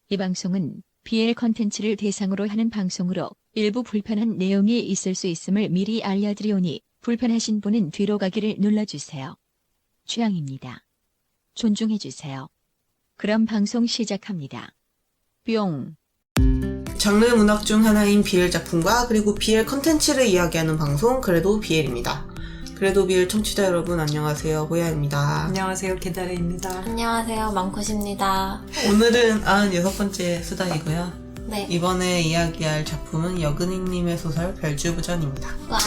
이 방송은 BL 컨텐츠를 대상으로 하는 방송으로 일부 불편한 내용이 있을 수 있음을 미리 알려드리오니 불편하신 분은 뒤로 가기를 눌러주세요. 취향입니다. 존중해주세요. 그럼 방송 시작합니다. 뿅. 장르 문학 중 하나인 BL 작품과 그리고 BL 컨텐츠를 이야기하는 방송 그래도 BL입니다. 그래도 BL 청취자 여러분 안녕하세요. 호야입니다. 안녕하세요. 게다르입니다. 안녕하세요. 망코십니다. 오늘은 96번째 수다이고요. 네. 이번에 이야기할 작품은 여근희님의 소설 별주부전입니다. 와.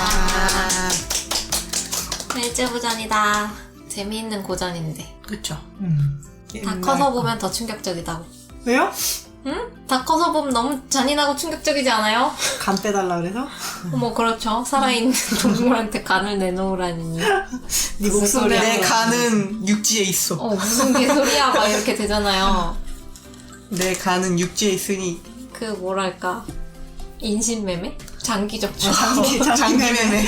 일제부전이다. 재미있는 고전인데. 그쵸? 다 커서 보면 더 충격적이다고. 왜요? 응? 다 커서 보면 너무 잔인하고 충격적이지 않아요? 간 빼달라 그래서? 뭐 그렇죠. 살아있는 동물한테 간을 내놓으라니. 네 목소리에 내 간은 육지에 있어. 무슨 개소리야 막 이렇게 되잖아요. 내 간은 육지에 있으니 그 뭐랄까 인신매매? 장기적죠. 장비매매.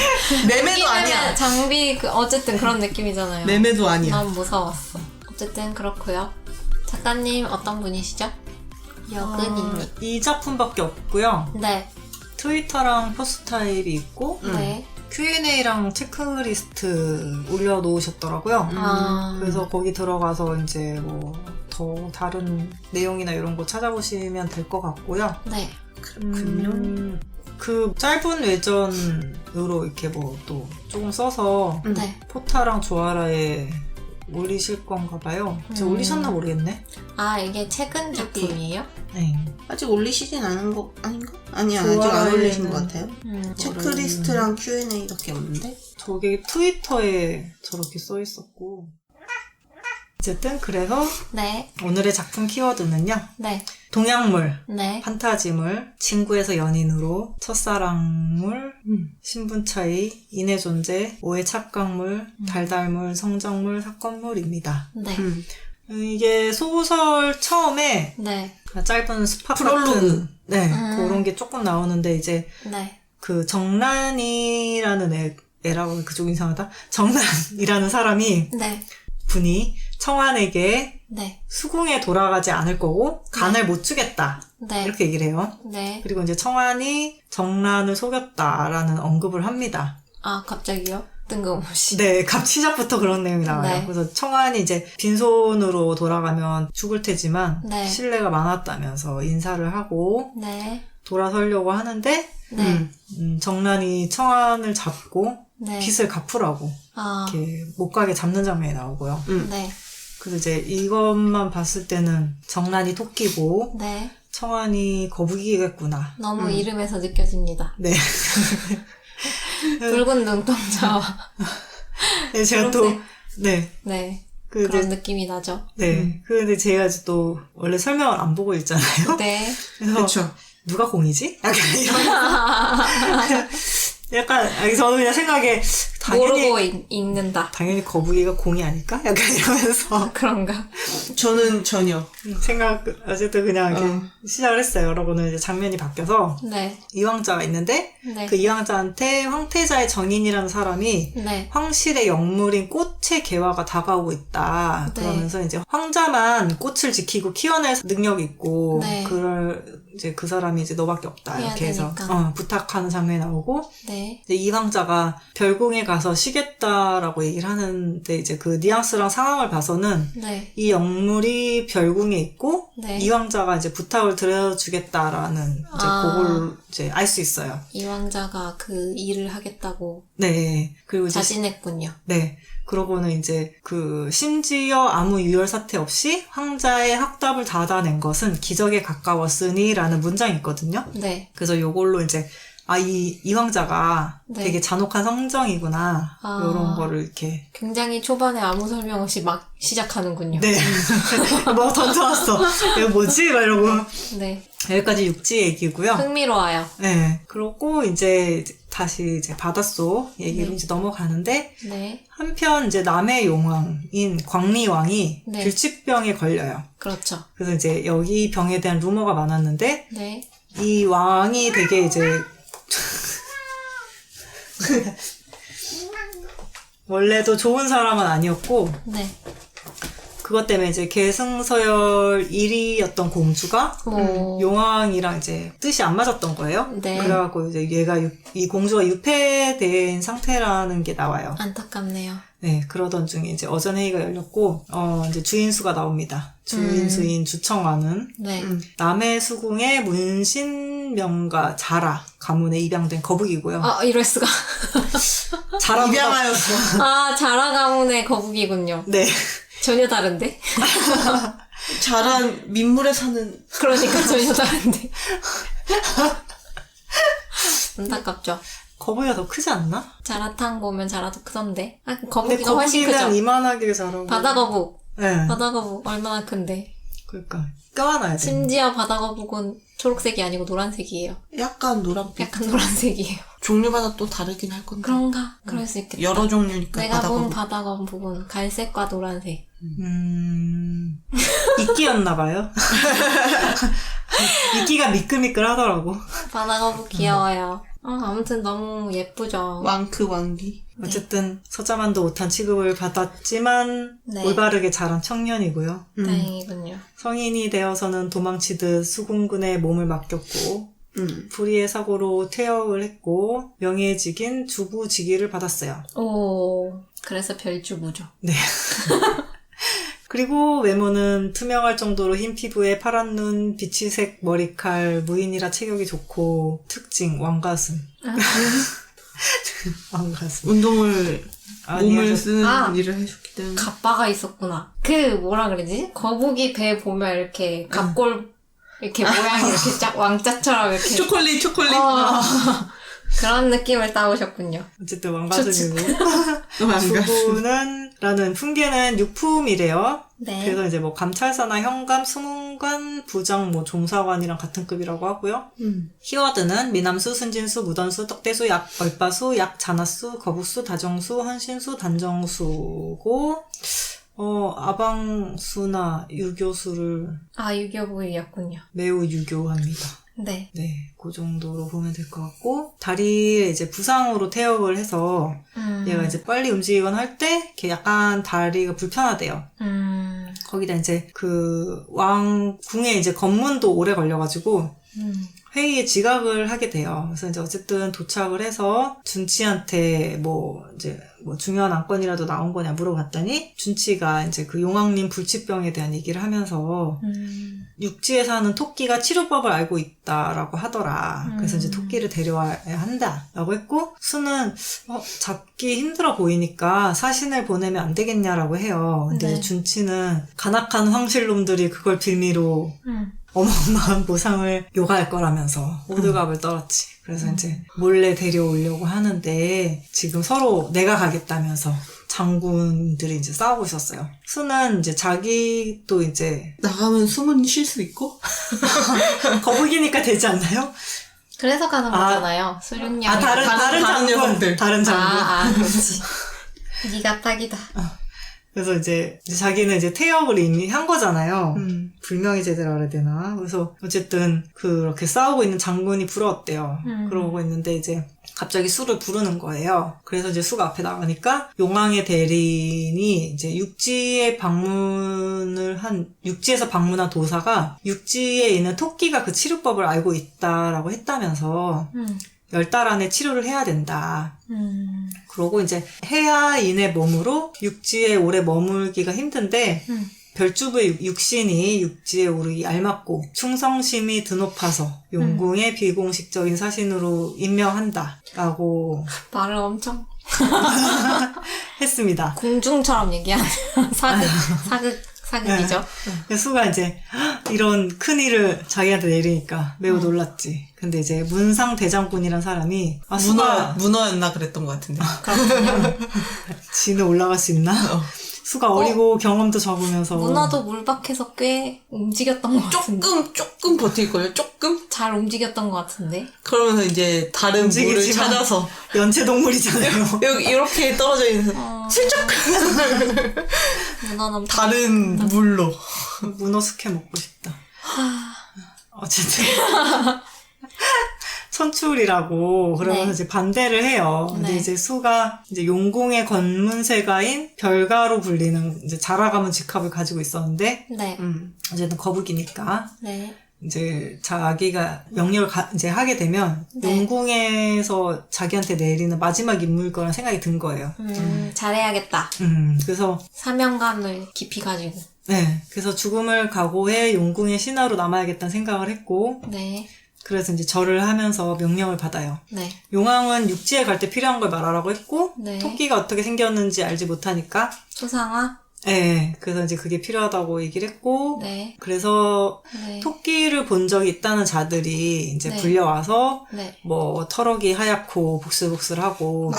매매도 아니야. 장비 어쨌든 그런 느낌이잖아요. 매매도 아니야. 너무 무서웠어. 어쨌든 그렇고요. 작가님 어떤 분이시죠? 여근희님. 이 작품밖에 없고요. 네. 트위터랑 포스타일이 있고 네. Q&A랑 체크리스트 올려놓으셨더라고요. 그래서 거기 들어가서 이제 뭐 더 다른 내용이나 이런 거 찾아보시면 될 것 같고요. 네. 그렇군요. 그 짧은 외전으로 이렇게 뭐 또 조금 써서 네. 포타랑 조아라에 올리실 건가 봐요. 저 올리셨나 모르겠네. 아, 이게 최근 작품이에요? 네. 아직 올리시진 않은 거 아닌가? 아니야, 아직 좋아요에는 안 올리신 것 같아요. 음. 체크리스트랑 Q&A밖에 없는데? 저게 트위터에 저렇게 써 있었고. 어쨌든 그래서 네. 오늘의 작품 키워드는요. 네. 동양물, 네. 판타지물, 친구에서 연인으로, 첫사랑물, 신분 차이, 인의 존재, 오해 착각물, 달달물, 성장물, 사건물입니다. 네. 이게 소설 처음에 네. 짧은 스팟 프롤로그. 같은 네, 그런 게 조금 나오는데 이제 네. 그 정란이라는 애라고 그쪽 이상하다. 정란이라는 사람이 네. 분이 청환에게 네. 수궁에 돌아가지 않을 거고 간을 못 주겠다. 네. 이렇게 얘기를 해요. 네. 그리고 이제 청환이 정란을 속였다라는 언급을 합니다. 아, 갑자기요? 뜬금없이. 네, 시작부터 그런 내용이 나와요. 네. 그래서 청환이 이제 빈손으로 돌아가면 죽을 테지만 네. 신뢰가 많았다면서 인사를 하고 네. 돌아서려고 하는데 네. 정란이 청환을 잡고 네. 빚을 갚으라고 아. 이렇게 못 가게 잡는 장면이 나오고요. 네. 그래서 이제 이것만 봤을 때는 정란이 토끼고 네. 청환이 거북이겠구나. 너무 이름에서 느껴집니다. 네. 붉은 눈동자와. 네, 제가 또 초록색. 네. 네. 그 그런 이제 느낌이 나죠. 네. 근데 제가 이제 또 원래 설명을 안 보고 읽잖아요. 네. 그래서 그쵸. 누가 공이지? 약간 이런. 약간 저는 그냥 생각에 모르고 읽는다. 당연히 거북이가 공이 아닐까? 약간 이러면서 그런가? 저는 전혀. 어쨌든 그냥 이렇게 시작을 했어요. 그러고는 이제 장면이 바뀌어서 네. 이왕자가 있는데 네. 그 이왕자한테 황태자의 정인이라는 사람이 네. 황실의 영물인 꽃의 개화가 다가오고 있다. 네. 그러면서 이제 황자만 꽃을 지키고 키워낼 능력이 있고 네. 이제 그 사람이 이제 너밖에 없다. 해야 이렇게 해서 되니까. 부탁하는 장면이 나오고 네. 이제 이 황자가 별궁에 가서 쉬겠다라고 얘기를 하는데 이제 그 뉘앙스랑 상황을 봐서는 네. 이 영물이 별궁에 있고 네. 이 황자가 이제 부탁을 드려주겠다라는 이제 그걸 이제 알 수 있어요. 이 왕자가 그 일을 하겠다고 네. 그리고 이제 자진했군요. 네. 그러고는 이제 심지어 아무 유혈 사태 없이 황자의 학답을 닫아낸 것은 기적에 가까웠으니라는 문장이 있거든요. 네. 그래서 요걸로 이제 이 황자가 네. 되게 잔혹한 성정이구나. 이런 거를 이렇게. 굉장히 초반에 아무 설명 없이 막 시작하는군요. 네. 뭐 던져왔어. 이거 뭐지? 막 이러고. 네. 여기까지 육지 얘기고요. 흥미로워요. 네. 그러고 이제 다시 이제 바닷속 얘기로 네. 이제 넘어가는데 네. 한편 이제 남의 용왕인 광리왕이 네. 불치병에 걸려요. 그렇죠. 그래서 이제 여기 병에 대한 루머가 많았는데 네. 이 왕이 되게 이제 원래도 좋은 사람은 아니었고 네. 그것 때문에 이제 계승서열 1위였던 공주가 용왕이랑 이제 뜻이 안 맞았던 거예요. 네. 그래갖고 이제 이 공주가 유폐된 상태라는 게 나와요. 안타깝네요. 네, 그러던 중에 이제 어전회의가 열렸고, 이제 주인수가 나옵니다. 주인수인 주청아는 네. 남해 수궁의 문신명가 자라 가문에 입양된 거북이고요. 아, 이럴 수가. 자라보다 입양하였어. 아, 자라 가문의 거북이군요. 네. 전혀 다른데? 자란 민물에 사는 그러니까 전혀 다른데. 안타깝죠. 거북이가 더 크지 않나? 자라탕 보면 자라도 크던데. 아, 근데 거북이가 훨씬 거북이는 크죠. 이만하게 자라고. 바다거북. 네. 바다거북 얼마나 큰데. 그러니까 껴안아야 돼. 심지어 바다거북은 초록색이 아니고 노란색이에요. 약간 노란빛. 약간 노란색이에요. 종류마다 또 다르긴 할 건데. 그런가? 그럴 수 있겠다. 여러 종류니까 내가 본 바다거북. 바다거북은 갈색과 노란색. 이끼였나봐요. 이끼가 미끌미끌 하더라고. 바다거북 귀여워요. 아무튼 너무 예쁘죠. 왕크 왕기. 어쨌든 서자만도 못한 취급을 받았지만 네. 올바르게 자란 청년이고요. 다행이군요. 성인이 되어서는 도망치듯 수군군에 몸을 맡겼고 불의의 사고로 퇴역을 했고 명예직인 주부직위를 받았어요. 오, 그래서 별주부죠. 네. 그리고 외모는 투명할 정도로 흰 피부에 파란 눈, 비치색 머리칼, 무인이라 체격이 좋고 특징 왕가슴. 왕가슴. 운동을 아니, 몸을 쓰는 아. 일을 해줬기 때문에. 갑바가 있었구나. 뭐라 그러지? 거북이 배 보면 이렇게 갑골, 이렇게 모양이 이렇게 쫙 왕자처럼 이렇게. 초콜릿. 그런 느낌을 따오셨군요. 어쨌든 왕가슴이고. 왕가슴. 주부는 라는 풍계는 육품이래요. 네. 그래서 이제 뭐 감찰사나 현감, 수문관, 부장, 뭐 종사관이랑 같은 급이라고 하고요. 키워드는 미남수, 순진수, 무던수, 떡대수, 약, 얼빠수, 약, 잔화수, 거북수, 다정수, 헌신수, 단정수고 아방수나 유교수를 유교부이였군요. 매우 유교합니다. 네. 네, 그 정도로 보면 될 것 같고 다리에 이제 부상으로 퇴역을 해서 얘가 이제 빨리 움직이거나 할 때 이렇게 약간 다리가 불편하대요. 거기다 이제 그 왕궁에 이제 검문도 오래 걸려가지고 회의에 지각을 하게 돼요. 그래서 이제 어쨌든 도착을 해서 준치한테 뭐 중요한 안건이라도 나온 거냐 물어봤더니 준치가 이제 그 용왕님 불치병에 대한 얘기를 하면서 육지에 사는 토끼가 치료법을 알고 있다라고 하더라. 그래서 이제 토끼를 데려와야 한다라고 했고 수는 잡기 힘들어 보이니까 사신을 보내면 안 되겠냐라고 해요. 근데 네. 이제 준치는 간악한 황실놈들이 그걸 빌미로 어마어마한 보상을 요구할 거라면서 호들갑을 떨었지. 그래서 이제 몰래 데려오려고 하는데 지금 서로 내가 가겠다면서 장군들이 이제 싸우고 있었어요. 수는 이제 자기도 이제 나가면 숨은 쉴 수 있고? 거북이니까 되지 않나요? 그래서 가는 거잖아요. 수륙양. 다른 장군. 여성들. 다른 장군. 그렇지. 니가 딱이다. 그래서 이제 자기는 이제 퇴역을 이미 한 거잖아요. 불명예 제대로 해야 되나? 그래서 어쨌든 그렇게 싸우고 있는 장군이 부러웠대요. 그러고 있는데 이제 갑자기 수를 부르는 거예요. 그래서 이제 수가 앞에 나가니까 용왕의 대리인이 이제 육지에서 방문한 도사가 육지에 있는 토끼가 그 치료법을 알고 있다라고 했다면서 10달 안에 치료를 해야 된다. 그러고 이제 해야인의 몸으로 육지에 오래 머물기가 힘든데 별주부의 육신이 육지에 오르기 알맞고 충성심이 드높아서 용궁의 비공식적인 사신으로 임명한다라고 말을 엄청 했습니다. 궁중처럼 얘기하는 사극이죠. 수가 이제 이런 큰 일을 자기한테 내리니까 매우 놀랐지. 근데 이제 문상 대장군이란 사람이 문어였나 그랬던 것 같은데. 그렇군요. 지는 올라갈 수 있나? 수가 어리고 경험도 적으면서 문화도 물박해서 꽤 움직였던 것 같은데. 조금 버틸걸요? 조금? 잘 움직였던 것 같은데. 그러면서 이제 다른 물을 움직이지만 찾아서 연체동물이잖아요. 여기 이렇게 떨어져 있는 슬쩍 문화는 다른 물로 문어 숙회 먹고 싶다. 어쨌든 천출이라고 그러면서 네. 이제 반대를 해요. 근데 네. 이제 수가 이제 용궁의 권문세가인 별가로 불리는 이제 자라가문 직합을 가지고 있었는데 네. 어쨌든 거북이니까 네. 이제 자기가 명령을 이제 하게 되면 네. 용궁에서 자기한테 내리는 마지막 임무일 거란 생각이 든 거예요. 잘해야겠다. 그래서 사명감을 깊이 가지고. 네, 그래서 죽음을 각오해 용궁의 신하로 남아야겠다는 생각을 했고 네. 그래서 이제 절을 하면서 명령을 받아요. 네. 용왕은 육지에 갈 때 필요한 걸 말하라고 했고 네. 토끼가 어떻게 생겼는지 알지 못하니까 초상화? 네, 그래서 이제 그게 필요하다고 얘기를 했고 네. 그래서 네. 토끼를 본 적이 있다는 자들이 이제 네. 불려와서 네. 뭐 털어기 하얗고 복슬복슬하고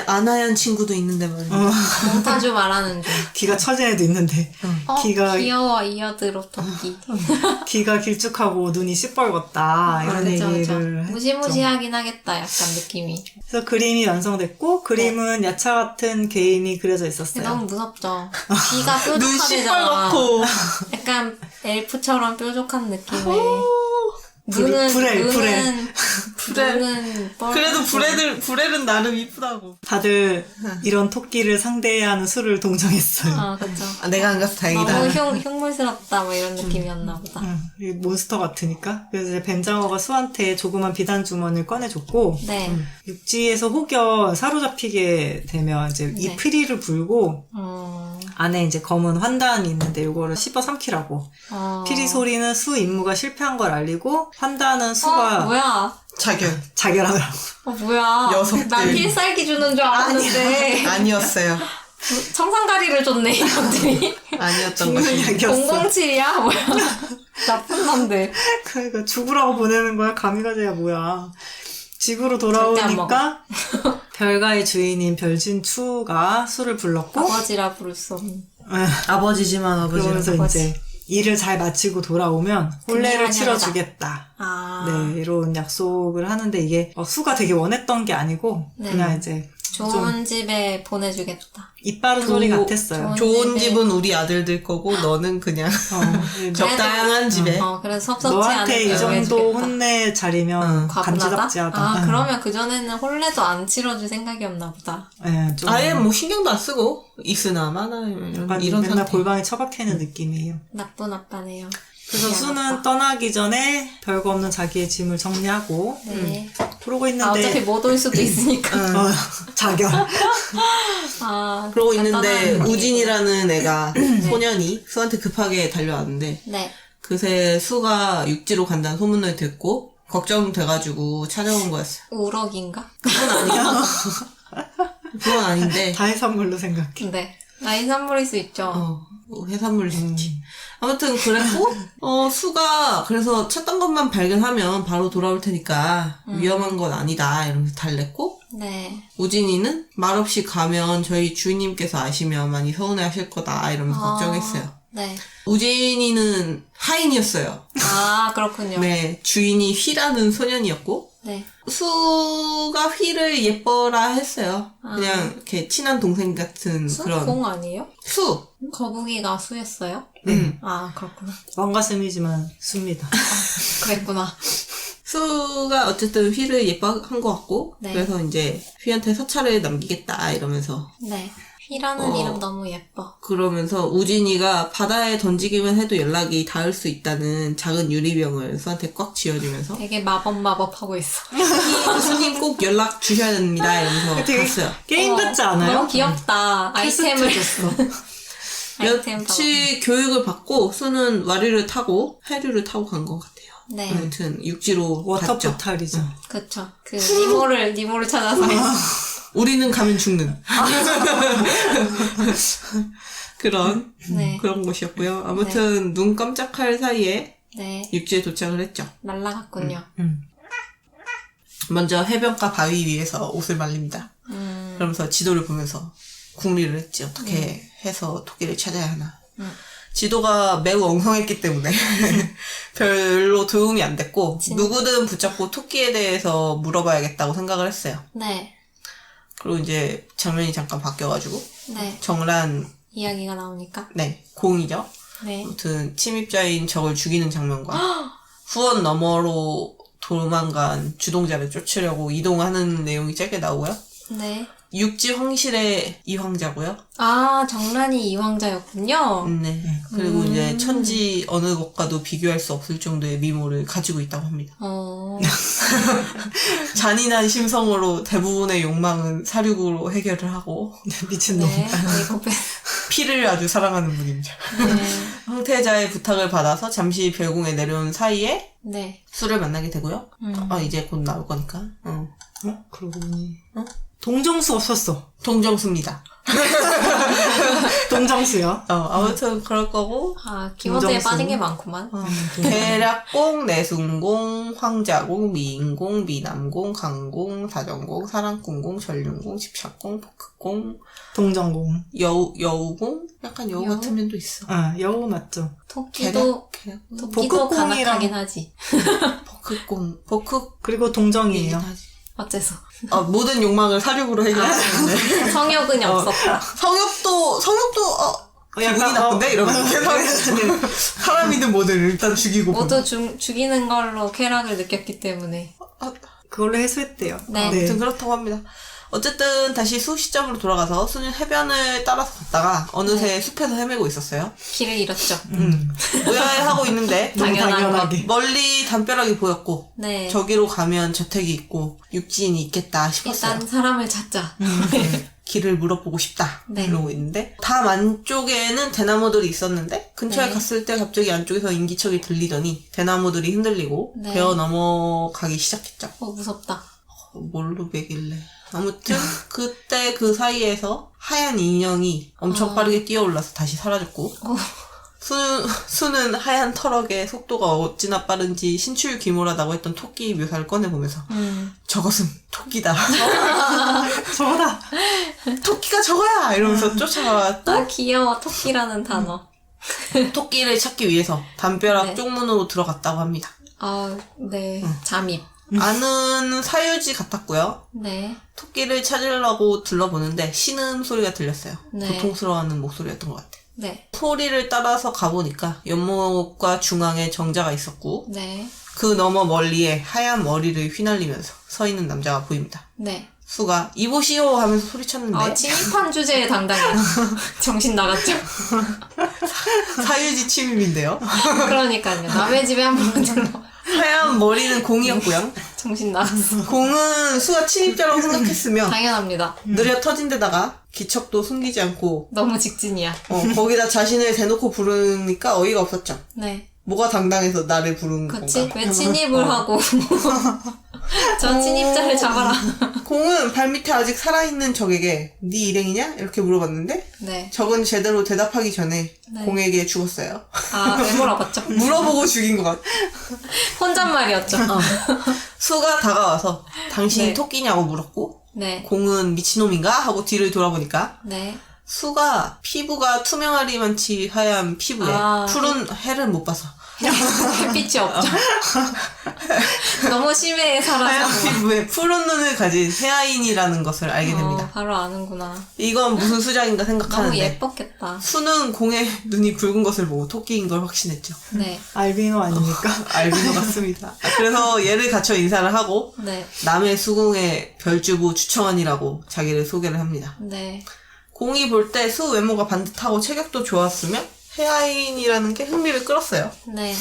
안하연 친구도 있는데 말이야. 몽타주 말하는 중. 귀가 처진 애도 있는데 귀가 귀여워 이어드로 토끼. 귀가 길쭉하고 눈이 시뻘겋다 이런 그쵸, 그쵸. 얘기를 했죠. 무시무시하긴 하겠다 약간 느낌이. 그래서 그림이 완성됐고 그림은 야차 같은 개인이 그려져 있었어요. 너무 무섭죠. 귀가 눈 뾰족하잖아. 시뻘겋고. 약간 엘프처럼 뾰족한 느낌의. 불에. 눈은 그래도 브레는 나름 이쁘다고. 다들 이런 토끼를 상대하는 수를 동정했어요. 아 그쵸. 내가 안 가서 다행이다. 너무 흉물스럽다 뭐 이런 느낌이었나 보다. 이 몬스터 같으니까. 그래서 이제 벤장어가 수한테 조그만 비단 주머니를 꺼내줬고 네. 육지에서 혹여 사로잡히게 되면 이제 이 네. 프리를 불고 안에 이제 검은 환단이 있는데 이거를 씹어 삼키라고. 피리 소리는 수 임무가 실패한 걸 알리고 환단은 수가 뭐야? 자결하더라고. 뭐야? 녀석들. 난 필살기 주는 줄 알았는데 아니었어요. 청산가리를 줬네 이것들이. 아니었던 것이. 007이야? 뭐야? 나쁜 놈들. 그러니까 죽으라고 보내는 거야. 가미가제야 뭐야. 집으로 절대 안 돌아오니까 별가의 주인인 별진추가 수를 불렀고 아버지라 부를 수 없는. 아버지지만 아버지라고. 그러면서 아버지. 이제 일을 잘 마치고 돌아오면 혼례를 치러주겠다. 아. 네, 이런 약속을 하는데 이게 수가 되게 원했던 게 아니고 네. 그냥 이제 좋은 집에 보내주겠다. 입 바른 소리 같았어요. 좋은 집에- 집은 우리 아들들 거고 너는 그냥 적당한 집에. 그래서 섭섭지 너한테 않게 이 정도 여겨주겠다. 혼내 차리면 간지럽지하다. 아, 그러면 그전에는 혼례도 안 치러줄 생각이었나 보다. 네, 좀 아예 뭐 신경도 안 쓰고 있으나 마나 이런 맨날 상태. 골방에 처박히는 느낌이에요. 나쁜 아빠네요. 그래서 미안, 수는 아빠. 떠나기 전에 별거 없는 자기의 짐을 정리하고 네. 그러고 아, 있는데 어차피 못 올 수도 있으니까. 자결. 아, 그러고 잠깐 있는데 떠나는 게. 우진이라는 애가 소년이 수한테 급하게 달려왔는데 네. 그새 수가 육지로 간다는 소문을 듣고 걱정돼가지고 찾아온 거였어요. 우럭인가? 그건 아니야. 그건 아닌데 다해산물로 생각해. 네. 나인 선물일 수 있죠. 해산물이 있지. 아무튼 그랬고 수가 그래서 찾던 것만 발견하면 바로 돌아올 테니까 위험한 건 아니다 이러면서 달랬고 네. 우진이는 말없이 가면 저희 주인님께서 아시면 많이 서운해하실 거다 이러면서 걱정했어요. 네. 우진이는 하인이었어요. 아, 그렇군요. 네, 주인이 휘라는 소년이었고 네. 수가 휘를 예뻐라 했어요. 아. 그냥 이렇게 친한 동생 같은 수? 그런 공 아니에요? 수. 거북이가 수였어요? 아, 그렇구나. 왕가슴이지만 수입니다. 그랬구나. 수가 어쨌든 휘를 예뻐한 것 같고 네. 그래서 이제 휘한테 서찰을 남기겠다 이러면서 네. 휘라는 이름 너무 예뻐. 그러면서 우진이가 바다에 던지기만 해도 연락이 닿을 수 있다는 작은 유리병을 수한테 꽉 쥐어주면서 되게 마법 하고 있어. 수님 꼭 연락 주셔야 됩니다 이러면서 되게 갔어요. 게임 같지 않아요? 너무 귀엽다. 아이템을 줬어. 아이템 며칠 교육을 받고 수는 와류를 타고 해류를 타고 간 것 같아요. 네. 아무튼 육지로 갔죠. 워터포탈이죠. 그쵸. 그, 니모를 찾아서. 우리는 가면 죽는 네. 그런 곳이었고요. 아무튼 눈 깜짝할 사이에 네. 육지에 도착을 했죠. 날라갔군요. 먼저 해변가 바위 위에서 옷을 말립니다. 그러면서 지도를 보면서 궁리를 했지. 어떻게 해서 토끼를 찾아야 하나. 지도가 매우 엉성했기 때문에 별로 도움이 안 됐고 누구든 붙잡고 토끼에 대해서 물어봐야겠다고 생각을 했어요. 네. 그리고 이제 장면이 잠깐 바뀌어가지고 네. 정란 이야기가 나오니까. 네 공이죠. 네. 아무튼 침입자인 적을 죽이는 장면과 후원 너머로 도망간 주동자를 쫓으려고 이동하는 내용이 짧게 나오고요. 네. 육지 황실의 이황자고요. 아, 정란이 이황자였군요. 네. 그리고 이제 천지 어느 것과도 비교할 수 없을 정도의 미모를 가지고 있다고 합니다. 잔인한 심성으로 대부분의 욕망은 사륙으로 해결을 하고 미친놈. 네. 아이고, 피를 아주 사랑하는 분입니다. 네. 황태자의 부탁을 받아서 잠시 별궁에 내려온 사이에 네. 수를 만나게 되고요. 이제 곧 나올 거니까. 그러고 보니. 어? 동정수 없었어. 동정수입니다. 동정수요. 아무튼 그럴 거고. 아, 키워드에 김정수. 빠진 게 많구만. 계략공, 내순공, 황자공, 미인공, 미남공, 강공, 다정공, 사랑꾼공, 전륜공, 집착공, 복흑공, 동정공. 여우공? 약간 여우 여우? 같은 면도 있어. 여우 맞죠. 토끼도 복흑공이랑- 가난하긴 하지. 복흑 그리고 동정이에요. 하지. 어째서. 모든 욕망을 사륙으로 해결하는데 성욕은이 없었다. 성욕도 기분이 약간, 나쁜데? 이러면 사람이든 뭐든 일단 죽이고 모두 죽이는 걸로 쾌락을 느꼈기 때문에. 그걸로 해소했대요. 네. 아무튼 그렇다고 합니다. 어쨌든 다시 수 시점으로 돌아가서 수는 해변을 따라서 갔다가 어느새 숲에서 헤매고 있었어요. 길을 잃었죠. 의아해하고 있는데 너무 당연한 당연하게. 멀리 담벼락이 보였고 네. 저기로 가면 저택이 있고 육지인이 있겠다 싶었어요. 일단 사람을 찾자. 길을 물어보고 싶다 네. 이러고 있는데 담 안쪽에는 대나무들이 있었는데 근처에 네. 갔을 때 갑자기 안쪽에서 인기척이 들리더니 대나무들이 흔들리고 네. 베어 넘어가기 시작했죠. 무섭다. 뭘로 베길래 아무튼 그때 그 사이에서 하얀 인형이 엄청 빠르게 뛰어올라서 다시 사라졌고 수는 하얀 터럭의 속도가 어찌나 빠른지 신출귀몰하다고 했던 토끼 묘사를 꺼내보면서 저것은 토끼다. 저거다. 토끼가 저거야! 이러면서 쫓아갔다. 아, 귀여워. 토끼라는 단어. 토끼를 찾기 위해서 담벼락 네. 쪽문으로 들어갔다고 합니다. 아, 네. 잠입. 안은 사유지 같았고요. 네. 토끼를 찾으려고 둘러보는데 신음 소리가 들렸어요. 네. 고통스러워하는 목소리였던 것 같아요. 네. 소리를 따라서 가보니까 연못과 중앙에 정자가 있었고 네. 그 너머 멀리에 하얀 머리를 휘날리면서 서 있는 남자가 보입니다. 네. 수가 이보시오 하면서 소리쳤는데 침입한 주제에 당당해. 정신 나갔죠? 사유지 침입인데요. 그러니까요. 남의 집에 한번 들러. 하얀 머리는 공이었고요. 정신 나갔어. 공은 수가 침입자라고 생각했으며 당연합니다. 느려 터진 데다가 기척도 숨기지 않고 너무 직진이야. 거기다 자신을 대놓고 부르니까 어이가 없었죠. 네. 뭐가 당당해서 나를 부른 그치? 건가. 왜 침입을 하고. 저 침입자를 잡아라. 공은 발밑에 아직 살아있는 적에게 네 일행이냐? 이렇게 물어봤는데 네. 적은 제대로 대답하기 전에 네. 공에게 죽었어요. 아, 왜 물어봤죠? 물어보고 죽인 것 같아. 혼잣말이었죠. 수가 다가와서 당신이 네. 토끼냐고 물었고 네. 공은 미친놈인가? 하고 뒤를 돌아보니까 네. 수가 피부가 투명하리만치 하얀 피부에 아. 푸른 해를 못 봐서 햇빛이 없죠. 너무 심해, 하얀 살아서. 피부에 푸른 눈을 가진 해아인이라는 것을 알게 됩니다. 바로 아는구나. 이건 무슨 수작인가 너무 생각하는데 예뻤겠다. 수는 공의 눈이 붉은 것을 보고 토끼인 걸 확신했죠. 네. 알비노 아닙니까? 알비노 같습니다. 그래서 얘를 갖춰 인사를 하고 네. 남의 수궁의 별주부 주청원이라고 자기를 소개를 합니다. 네. 공이 볼 때 수 외모가 반듯하고 체격도 좋았으며 해아인이라는 게 흥미를 끌었어요. 네.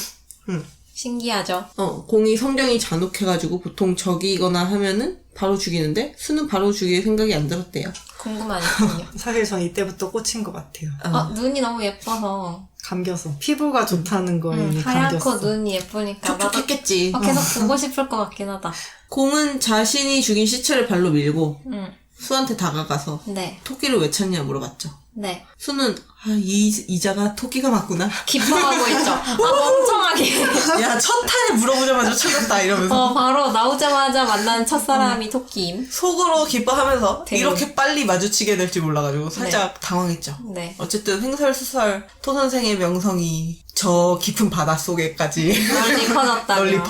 음. 신기하죠. 공이 성정이 잔혹해가지고 보통 적이거나 하면은 바로 죽이는데 수는 바로 죽일 생각이 안 들었대요. 궁금하니까요. 사실 전 이때부터 꽂힌 것 같아요. 눈이 너무 예뻐서. 감겨서. 피부가 좋다는 거에 하얗고 감겼어. 눈이 예쁘니까. 나도 촉촉했겠지. 계속 보고 싶을 것 같긴 하다. 공은 자신이 죽인 시체를 발로 밀고 응. 수한테 다가가서 네. 토끼를 왜 찾냐 물어봤죠. 네. 수는 이자가 토끼가 맞구나. 기뻐하고 있죠. 멍청하게. 야, 첫 탄에 물어보자마자 찾았다 이러면서 바로 나오자마자 만난 첫사람이 토끼임. 속으로 기뻐하면서 대박. 이렇게 빨리 마주치게 될지 몰라가지고 살짝 당황했죠. 네. 어쨌든 횡설수설 토 선생의 명성이 저 깊은 바닷속에까지 널리 퍼졌다며. 널리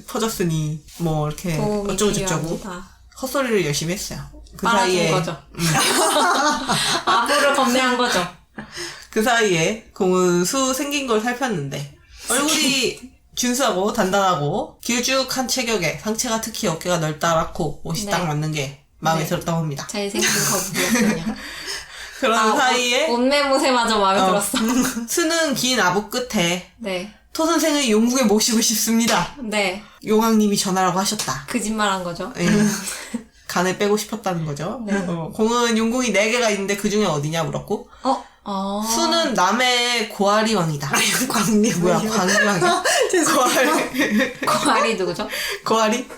퍼졌으니 뭐 이렇게 도움이 어쩌고저쩌고 필요합니다. 헛소리를 열심히 했어요. 그 빨아준 사이에 거죠. 아부를 건네한 거죠. 그 사이에 공은 수 생긴 걸 살폈는데 얼굴이 준수하고 단단하고 길쭉한 체격에 상체가 특히 어깨가 넓다랗고 옷이 네. 딱 맞는 게 마음에 네. 들었다고 합니다. 잘생긴 거북이였군요. 그런 사이에 옷매무새마저 마음에 어. 들었어. 수는 긴 아부 끝에 네. 토 선생을 용궁에 모시고 싶습니다. 네. 용왕님이 전하라고 하셨다. 거짓말한 거죠. 예. 간을 빼고 싶었다는 거죠. 네. 공은 용궁이 4개가 있는데 그 중에 어디냐 물었고 수는 남의 고아리 왕이다. 아이고, 광리. 뭐야 광리 왕이야? 고아리. 고아리 누구죠? 고아리?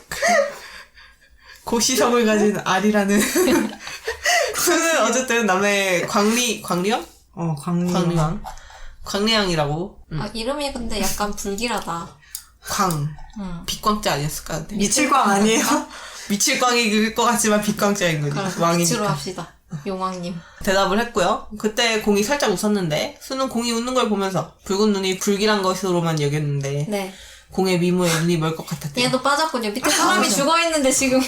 고시성을 가진 아리라는 수는 어쨌든 남의 광리왕? 광리. 광리왕이라고. 아, 이름이 근데 약간 불길하다. 광. 응. 빛광자 아니었을까? 근데? 미칠광 아니에요? 미칠광일 것 같지만 빛광자인 거지. 그럼 왕이니까. 빛으로 합시다. 용왕님. 대답을 했고요. 그때 공이 살짝 웃었는데 수는 공이 웃는 걸 보면서 붉은 눈이 불길한 것으로만 여겼는데 네. 공의 미모에 눈이 멀 것 같았대요. 얘도 빠졌군요. 밑에 사람이 죽어있는데 지금.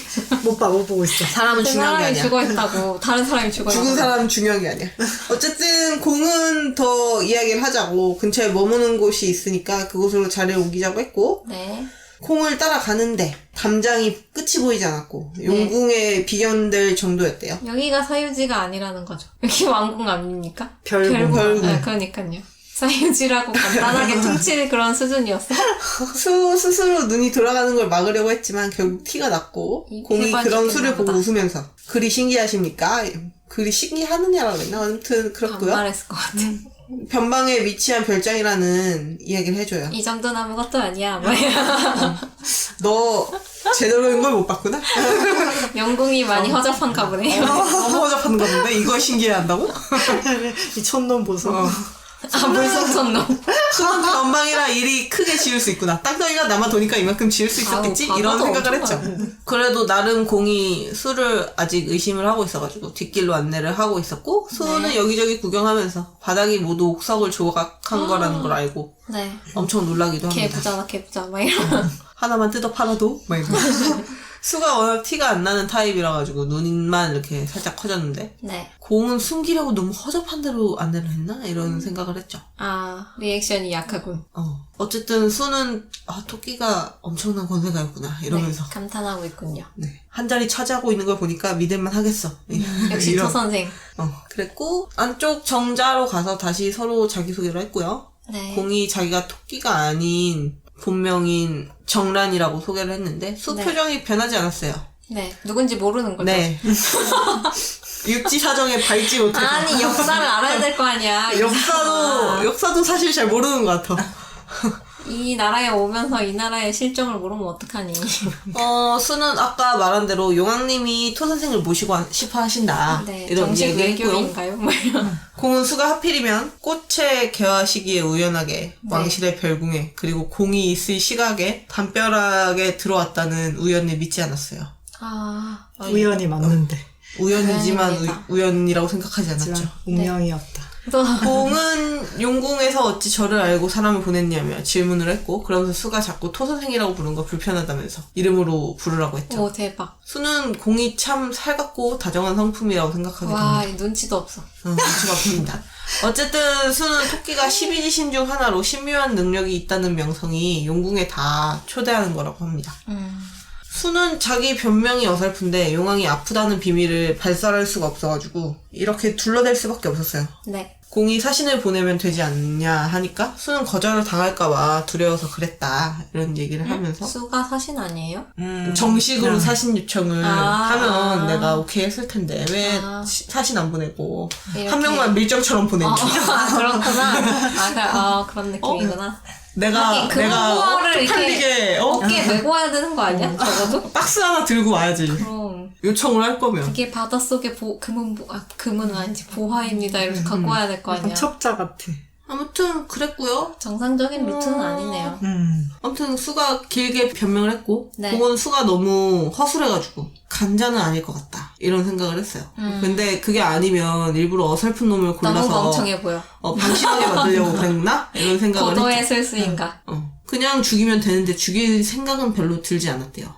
못 보고 있어. 사람은 중요한 게 사람이 아니야. 죽어있다고. 다른 사람이 죽어있다고. 죽은 사람은 중요한 게 아니야. 어쨌든 공은 더 이야기를 하자고 근처에 머무는 곳이 있으니까 그곳으로 자리를 옮기자고 했고 네. 공을 따라가는데 담장이 끝이 보이지 않았고 용궁에 비견될 정도였대요. 여기가 사유지가 아니라는 거죠. 여기 왕궁 아닙니까? 별궁. 별궁. 아, 그러니까요. 사유지라고 간단하게 퉁칠 그런 수준이었어. 수 스스로 눈이 돌아가는 걸 막으려고 했지만 결국 티가 났고 이 공이 대박이 그런 수를 보고 끝나보다. 웃으면서 그리 신기하십니까? 그리 신기하느냐라고 했나? 아무튼 그렇고요. 반말했을 것 같아. 변방에 위치한 별장이라는 이야기를 해줘요. 이 정도는 아무것도 아니야. 뭐야. 너 제대로 된 걸 못 봤구나? 영궁이 많이 허접한가 보네요. 너무 허접한 건데 이걸 신기해한다고? 이 촌놈 보소. 아, 물속촌놈. 수는 변방이라 일이 크게 지을 수 있구나. 땅덩이가 남아 도니까 이만큼 지을 수 있었겠지? 아우, 이런 바다도 생각을 엄청 했죠. 많네. 그래도 나름 공이 수를 아직 의심을 하고 있어가지고 뒷길로 안내를 하고 있었고 수는 네. 여기저기 구경하면서 바닥이 모두 옥석을 조각한 거라는 걸 알고 네. 엄청 놀라기도 합니다. 개부자다, 개부자. 막 이런. 하나만 뜯어 팔아도? 막 이러고. 수가 워낙 티가 안 나는 타입이라 가지고 눈만 이렇게 살짝 커졌는데 네. 공은 숨기려고 너무 허접한 대로 안내를 했나? 이런 생각을 했죠. 아, 리액션이 약하군. 어쨌든 수는 토끼가 엄청난 권세가였구나 이러면서 네, 감탄하고 있군요. 네. 한 자리 차지하고 있는 걸 보니까 믿을만 하겠어. 역시 이런. 조 선생. 그랬고 안쪽 정자로 가서 다시 서로 자기소개를 했고요. 네. 공이 자기가 토끼가 아닌 본명인 정란이라고 소개를 했는데 수 네. 표정이 변하지 않았어요. 네. 누군지 모르는 거죠. 네. 육지 사정에 밟지 못해서 아니, 역사를 알아야 될 거 아니야. 역사도 사실 잘 모르는 것 같아. 이 나라에 오면서 이 나라의 실정을 모르면 어떡하니. 수는 아까 말한 대로 용왕님이 토 선생을 모시고 싶어 하신다. 네. 이런 정식 얘기 했고요. 외교인가요? 뭐 이런. 공은 수가 하필이면 꽃의 개화 시기에 우연하게 왕실의 별궁에 그리고 공이 있을 시각에 담벼락에 들어왔다는 우연을 믿지 않았어요. 아. 우연히 맞는데. 우연이지만 우연입니다. 우연이라고 생각하지 않았죠. 하지만 운명이었다. 또. 공은 용궁에서 어찌 저를 알고 사람을 보냈냐며 질문을 했고 그러면서 수가 자꾸 토 선생이라고 부르는 거 불편하다면서 이름으로 부르라고 했죠. 오, 대박. 수는 공이 참 살갑고 다정한 성품이라고 생각하게 와, 됩니다. 눈치도 없어. 눈치가 보입니다. 어쨌든 수는 토끼가 12지신 중 하나로 신묘한 능력이 있다는 명성이 용궁에 다 초대하는 거라고 합니다. 수는 자기 변명이 어설픈데 용왕이 아프다는 비밀을 발설할 수가 없어가지고 이렇게 둘러댈 수밖에 없었어요. 네. 공이 사신을 보내면 되지 않냐 하니까 수는 거절을 당할까봐 두려워서 그랬다 이런 얘기를 하면서 수가 사신 아니에요? 정식으로 사신 요청을 하면 아. 내가 오케이 했을 텐데 왜 아. 사신 안 보내고 이렇게. 한 명만 밀정처럼 보냈지. 그렇구나. 그런 느낌이구나. 내가 금은보화를 쪽팔리게 어깨에 메고 와야 되는 거 아니야? 적어도? 박스 하나 들고 와야지. 그럼. 요청을 할 거면. 이게 바닷속에 금은 아니지, 보화입니다. 이렇게 갖고 와야 될 거 아니야? 첩자 같아. 아무튼 그랬고요. 정상적인 루트는 아니네요. 아무튼 수가 길게 변명을 했고 네. 공은 수가 너무 허술해가지고 간자는 아닐 것 같다 이런 생각을 했어요. 근데 그게 아니면 일부러 어설픈 놈을 골라서 너무 멍청해 보여. 방심하게 만들려고 그랬나? 이런 생각을 고도의 했죠. 슬수인가? 그냥 죽이면 되는데 죽일 생각은 별로 들지 않았대요.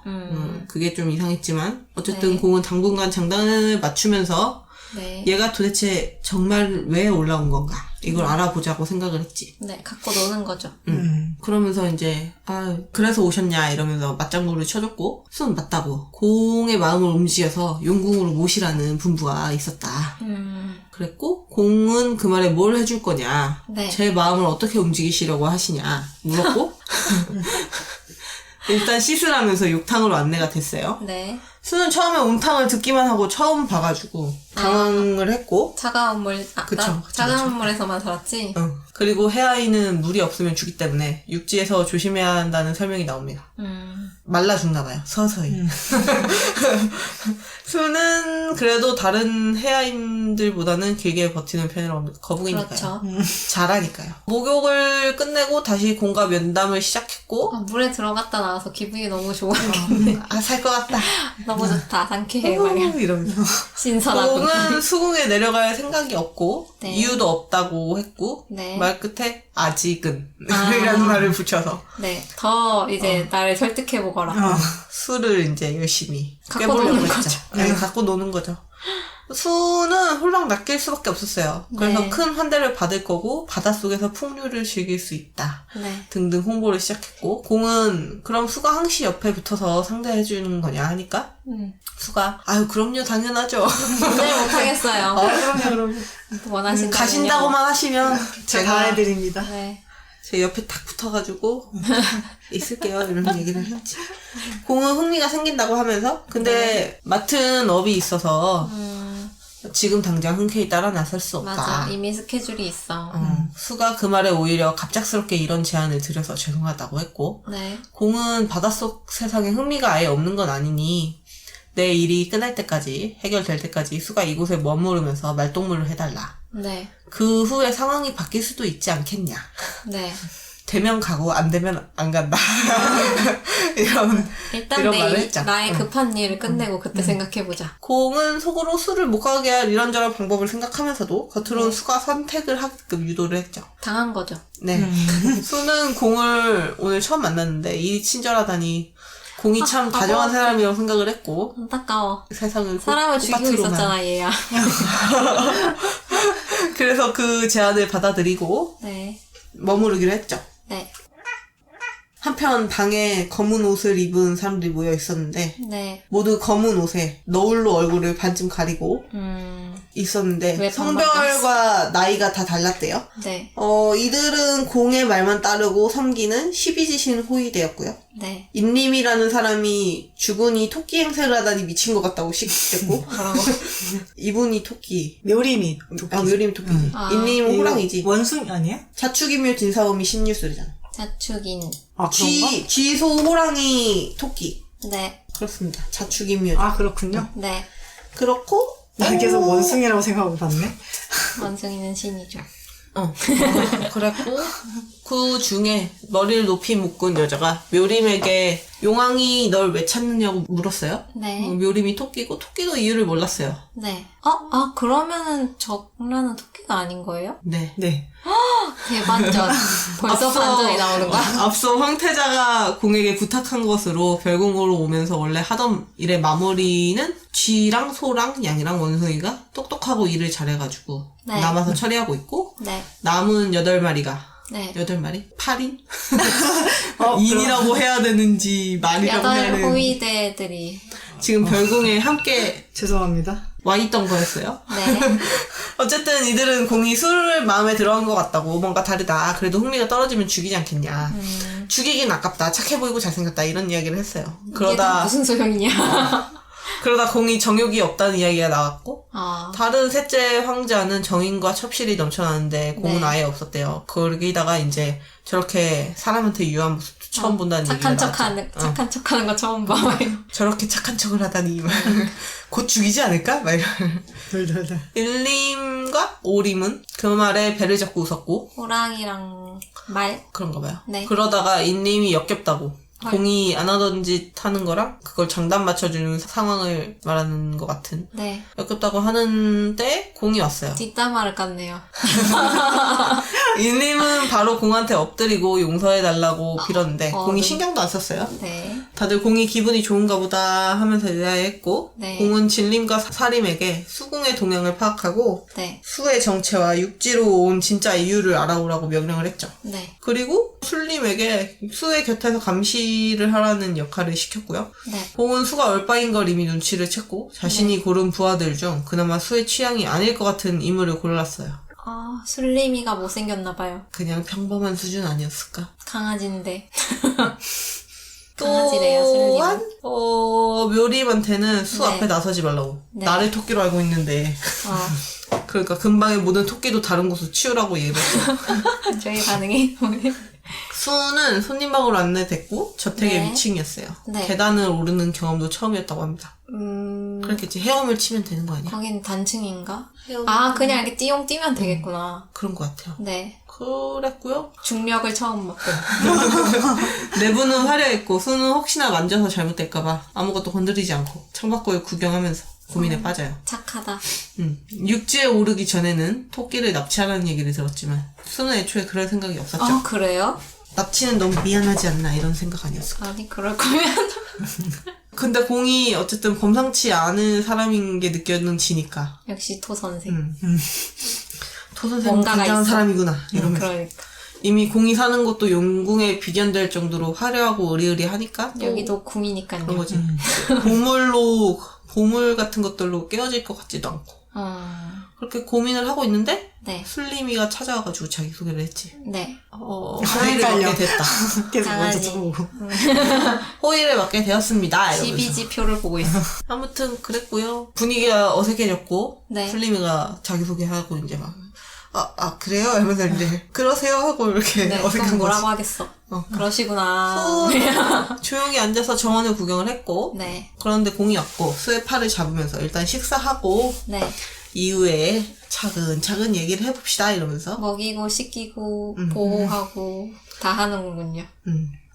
그게 좀 이상했지만 어쨌든 네. 공은 당분간 장단을 맞추면서 네. 얘가 도대체 정말 왜 올라온 건가 이걸 알아보자고 생각을 했지. 네, 갖고 노는 거죠. 그러면서 이제 그래서 오셨냐 이러면서 맞장구를 쳐줬고 수는 맞다고 공의 마음을 움직여서 용궁으로 모시라는 분부가 있었다. 그랬고 공은 그 말에 뭘 해줄 거냐, 네. 제 마음을 어떻게 움직이시려고 하시냐 물었고 일단 씻으라면서 욕탕으로 안내가 됐어요. 네. 수는 처음에 옴탕을 듣기만 하고 처음 봐가지고 당황을 했고 차가운 물, 그쵸. 차가운 물에서만 살았지? 그리고 해아이는 물이 없으면 죽기 때문에 육지에서 조심해야 한다는 설명이 나옵니다. 말라 죽나 봐요. 서서히. 수는 그래도 다른 해아인들보다는 길게 버티는 편이라고 합니다. 거북이니까요. 그렇죠. 잘하니까요. 목욕을 끝내고 다시 공과 면담을 시작했고 물에 들어갔다 나와서 기분이 너무 좋아. 살 것 같다. 너무 좋다. 상쾌해. 말이야. 이러면서. 신선하고. 공은 수궁에 내려갈 생각이 없고 네. 이유도 없다고 했고 네. 말 끝에 아직은 이라는 말을 붙여서 네. 더 이제 나를 설득해보거라. 술을 이제 열심히 갖고 꿰보려고 노는 했죠. 네, 갖고 노는 거죠. 수는 홀랑 낚일 수밖에 없었어요. 그래서 네. 큰 환대를 받을 거고 바닷속에서 풍류를 즐길 수 있다 네. 등등 홍보를 시작했고 공은 그럼 수가 항시 옆에 붙어서 상대해주는 거냐 하니까 수가 그럼요 당연하죠. 네, 못하겠어요. 그럼요. 원하신다면요. 가신다고만 하시면 제가 다 해드립니다. 네. 제 옆에 딱 붙어가지고 있을게요 이런 얘기를 했지. 공은 흥미가 생긴다고 하면서 근데 맡은 업이 있어서 지금 당장 흔쾌히 따라 나설 수 없다. 맞아. 이미 스케줄이 있어. 수가 그 말에 오히려 갑작스럽게 이런 제안을 드려서 죄송하다고 했고 네. 공은 바닷속 세상에 흥미가 아예 없는 건 아니니 내 일이 끝날 때까지 해결될 때까지 수가 이곳에 머무르면서 말동무를 해달라. 네. 그 후에 상황이 바뀔 수도 있지 않겠냐. 네. 되면 가고 안 되면 안 간다. 이런 일단 말을 했죠. 나의 급한 일을 끝내고 그때 생각해보자. 공은 속으로 수를 못 가게 할 이런저런 방법을 생각하면서도 겉으로는 수가 선택을 하게끔 유도를 했죠. 당한 거죠. 네. 수는 공을 오늘 처음 만났는데 일이 친절하다니 공이 참 다정한 사람이라고 생각을 했고 안타까워. 세상을 사람을 죽이고 꽃밭으로만. 있었잖아, 얘야. 그래서 그 제안을 받아들이고 네. 머무르기로 했죠. 네. 한편 방에 검은 옷을 입은 사람들이 모여 있었는데 네. 모두 검은 옷에 너울로 얼굴을 반쯤 가리고 있었는데 왜 성별과 나이가 다 달랐대요. 네. 이들은 공의 말만 따르고 섬기는 시비지신 호위대였고요. 네. 임림이라는 사람이 죽은이 토끼 행세를 하다니 미친 것 같다고 시기했고 뭐라고? 이분이 토끼 묘림이 토끼. 묘림이 토끼지. 임림은 호랑이지. 원숭이 아니야? 자축이묘 진사오미 신유술이잖아. 자축인. 아, 그런가? 쥐소 호랑이 토끼. 네. 그렇습니다. 자축이묘. 아, 그렇군요. 네. 그렇고 나 계속 원숭이라고 생각하고 봤네. 원숭이는 신이죠. 그랬고 그 중에 머리를 높이 묶은 여자가 묘림에게 용왕이 널 왜 찾느냐고 물었어요. 네. 묘림이 토끼고 토끼도 이유를 몰랐어요. 네. 그러면은 정라는 토끼가 아닌 거예요? 네. 네. 대반전. 벌써 반전이 나오는 거야? 앞서 황태자가 공에게 부탁한 것으로 별궁으로 오면서 원래 하던 일의 마무리는 쥐랑 소랑 양이랑 원숭이가 똑똑하고 일을 잘해가지고 네. 남아서 처리하고 있고 네. 남은 8마리가 네. 8마리? 8인? 인이라고 해야 되는지 말이라고 해야 여덟 되는지 호위대들이. 지금 별궁에 함께 죄송합니다. 와 있던 거였어요. 네. 어쨌든 이들은 공이 술을 마음에 들어간 것 같다고 뭔가 다르다. 그래도 흥미가 떨어지면 죽이지 않겠냐. 죽이긴 아깝다. 착해 보이고 잘생겼다. 이런 이야기를 했어요. 이게 다 그러다 무슨 소용이냐? 공이 정욕이 없다는 이야기가 나왔고 아. 다른 셋째 황자는 정인과 첩실이 넘쳐나는데 공은 네. 아예 없었대요. 거기다가 이제 저렇게 사람한테 유한 모습도 처음 본다는 얘기가 나왔죠. 착한 척하는 거 처음 봐. 저렇게 착한 척을 하다니 곧 죽이지 않을까? 막 이런. 덜덜덜. 일림과 오림은 그 말에 배를 잡고 웃었고 호랑이랑 말. 그런가 봐요. 네. 그러다가 인림이 역겹다고 헐. 공이 안 하던 짓 하는 거랑 그걸 장단 맞춰주는 상황을 말하는 것 같은 네. 역겹다고 하는데 공이 왔어요. 뒷담화를 깠네요. 이님은 바로 공한테 엎드리고 용서해달라고 빌었는데 공이 네. 신경도 안 썼어요. 네. 다들 공이 기분이 좋은가 보다 하면서 의아해했고 네. 공은 진림과 사림에게 수궁의 동향을 파악하고 네. 수의 정체와 육지로 온 진짜 이유를 알아오라고 명령을 했죠. 네. 그리고 술림에게 수의 곁에서 감시를 하라는 역할을 시켰고요. 네. 공은 수가 얼빠인 걸 이미 눈치를 챘고 자신이 고른 부하들 중 그나마 수의 취향이 아닐 것 같은 인물을 골랐어요. 아, 술림이가 못생겼나봐요. 그냥 평범한 수준 아니었을까? 강아지인데. 강아지래요, 술림은. 또한 묘림한테는 수 네. 앞에 나서지 말라고. 네. 나를 토끼로 알고 있는데 그러니까 근방의 모든 토끼도 다른 곳으로 치우라고 얘기했죠. 저희 반응이. 수는 손님방으로 안내됐고 저택의 네. 위층이었어요. 네. 계단을 오르는 경험도 처음이었다고 합니다. 그렇겠지. 헤엄을 치면 되는 거 아니야? 거긴 단층인가? 헤엄... 아, 그냥 이렇게 띠용 뛰면 되겠구나. 그런 것 같아요. 네. 그랬고요. 중력을 처음 맞고. 내부는 화려했고 수는 혹시나 만져서 잘못될까봐 아무것도 건드리지 않고 창밖을 구경하면서 고민에 빠져요. 착하다. 육지에 오르기 전에는 토끼를 납치하라는 얘기를 들었지만 수는 애초에 그럴 생각이 없었죠. 아, 그래요? 납치는 너무 미안하지 않나 이런 생각 아니었을까. 아니, 그럴 거면. 근데 공이 어쨌든 범상치 않은 사람인 게 느껴지니까 역시 토 선생. 토 선생은 뭔가가 굉장한 있어. 사람이구나 이러면서 그러니까. 이미 공이 사는 것도 용궁에 비견될 정도로 화려하고 의리의리하니까 또 여기도 kum이니까요. 그런 거지. 보물 같은 것들로 깨어질 것 같지도 않고 그렇게 고민을 하고 있는데 네. 술림이가 찾아와가지고 자기소개를 했지. 네. 호의를 헷갈려. 받게 됐다. 계속 먼저 강아지. 쳐보고. 호의를 받게 되었습니다. 이러면서. 12지표를 보고 있어. 아무튼 그랬고요. 분위기가 어색해졌고 네. 술림이가 자기소개하고 이제 막 그래요? 하면서 이제 그러세요? 하고 이렇게 네, 어색한 그럼 뭐라고 거지. 하겠어. 그러시구나. 조용히 앉아서 정원을 구경을 했고 네. 그런데 공이 왔고 수의 팔을 잡으면서 일단 식사하고 네. 이후에 차근차근 얘기를 해봅시다 이러면서 먹이고, 씻기고, 보호하고, 다 하는군요.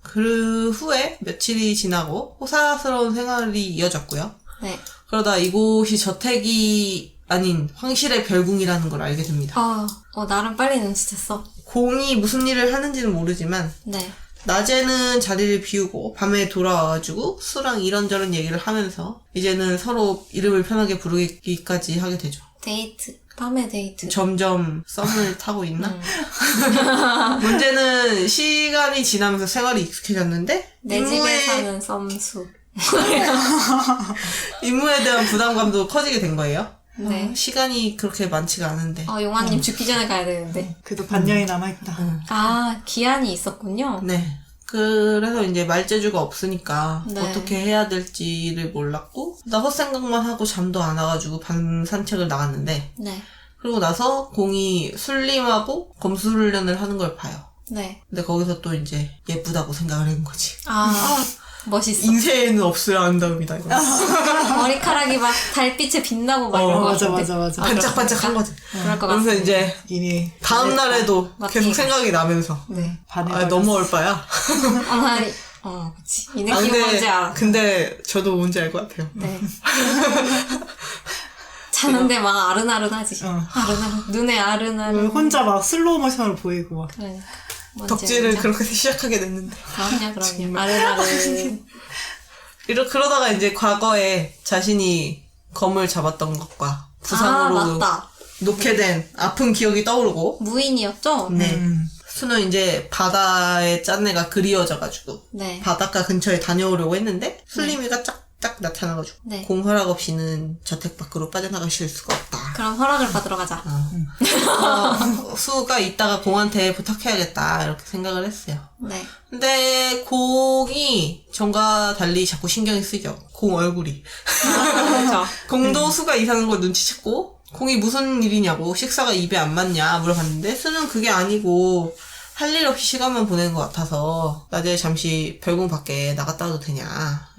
그 후에 며칠이 지나고 호사스러운 생활이 이어졌고요. 네. 그러다 이곳이 저택이 아닌 황실의 별궁이라는 걸 알게 됩니다. 나름 빨리 눈치챘어. 공이 무슨 일을 하는지는 모르지만 네. 낮에는 자리를 비우고 밤에 돌아와가지고 수랑 이런저런 얘기를 하면서 이제는 서로 이름을 편하게 부르기까지 하게 되죠. 데이트. 밤에 데이트. 점점 썸을 타고 있나? 문제는 시간이 지나면서 생활이 익숙해졌는데 내 집에 사는 썸수. 임무에 대한 부담감도 커지게 된 거예요. 네. 시간이 그렇게 많지가 않은데. 용화님 죽기 전에 가야 되는데. 그래도 반년이 남아있다. 기한이 있었군요. 네. 그래서 이제 말재주가 없으니까 네. 어떻게 해야 될지를 몰랐고 나 헛생각만 하고 잠도 안 와가지고 밤 산책을 나갔는데 네. 그리고 나서 공이 술림하고 검술훈련을 하는 걸 봐요. 네. 근데 거기서 또 이제 예쁘다고 생각을 한 거지. 멋있어. 인생에는 없어야 한다입니다. 이거. 머리카락이 막 달빛에 빛나고 막 이런 거 맞아, 같은데. 맞아. 반짝반짝한 거지. 그럴 것 그러면서 같습니다. 이제 이미 다음 날에도 맞지. 계속 생각이 나면서 네. 너무 얼빠야. 그치. 이 느낌 뭔지 알아. 근데 저도 뭔지 알 것 같아요. 네. 자는데 막 아른아른하지. 아른아른. 눈에 아른아른. 혼자 막 슬로우 모션으로 보이고 막. 그러니까. 뭔지 덕질을 알죠? 그렇게 시작하게 됐는데. 그럼요. 아른아른. 그러다가 이제 과거에 자신이 검을 잡았던 것과 부상으로 맞다. 놓게 된 아픈 기억이 떠오르고 무인이었죠? 네. 수는 이제 바다의 짠내가 그리워져가지고 네. 바닷가 근처에 다녀오려고 했는데 술림이가 쫙쫙 나타나가지고 네. 공 허락 없이는 저택 밖으로 빠져나가실 수가 없다. 그럼 허락을 받으러 가자. 수가 이따가 공한테 부탁해야겠다 이렇게 생각을 했어요. 네. 근데 공이 전과 달리 자꾸 신경이 쓰이죠. 공 얼굴이. 그렇죠. 공도 수가 이상한 걸 눈치챘고 공이 무슨 일이냐고 식사가 입에 안 맞냐 물어봤는데 수는 그게 아니고 할 일 없이 시간만 보내는 것 같아서 낮에 잠시 별궁 밖에 나갔다 와도 되냐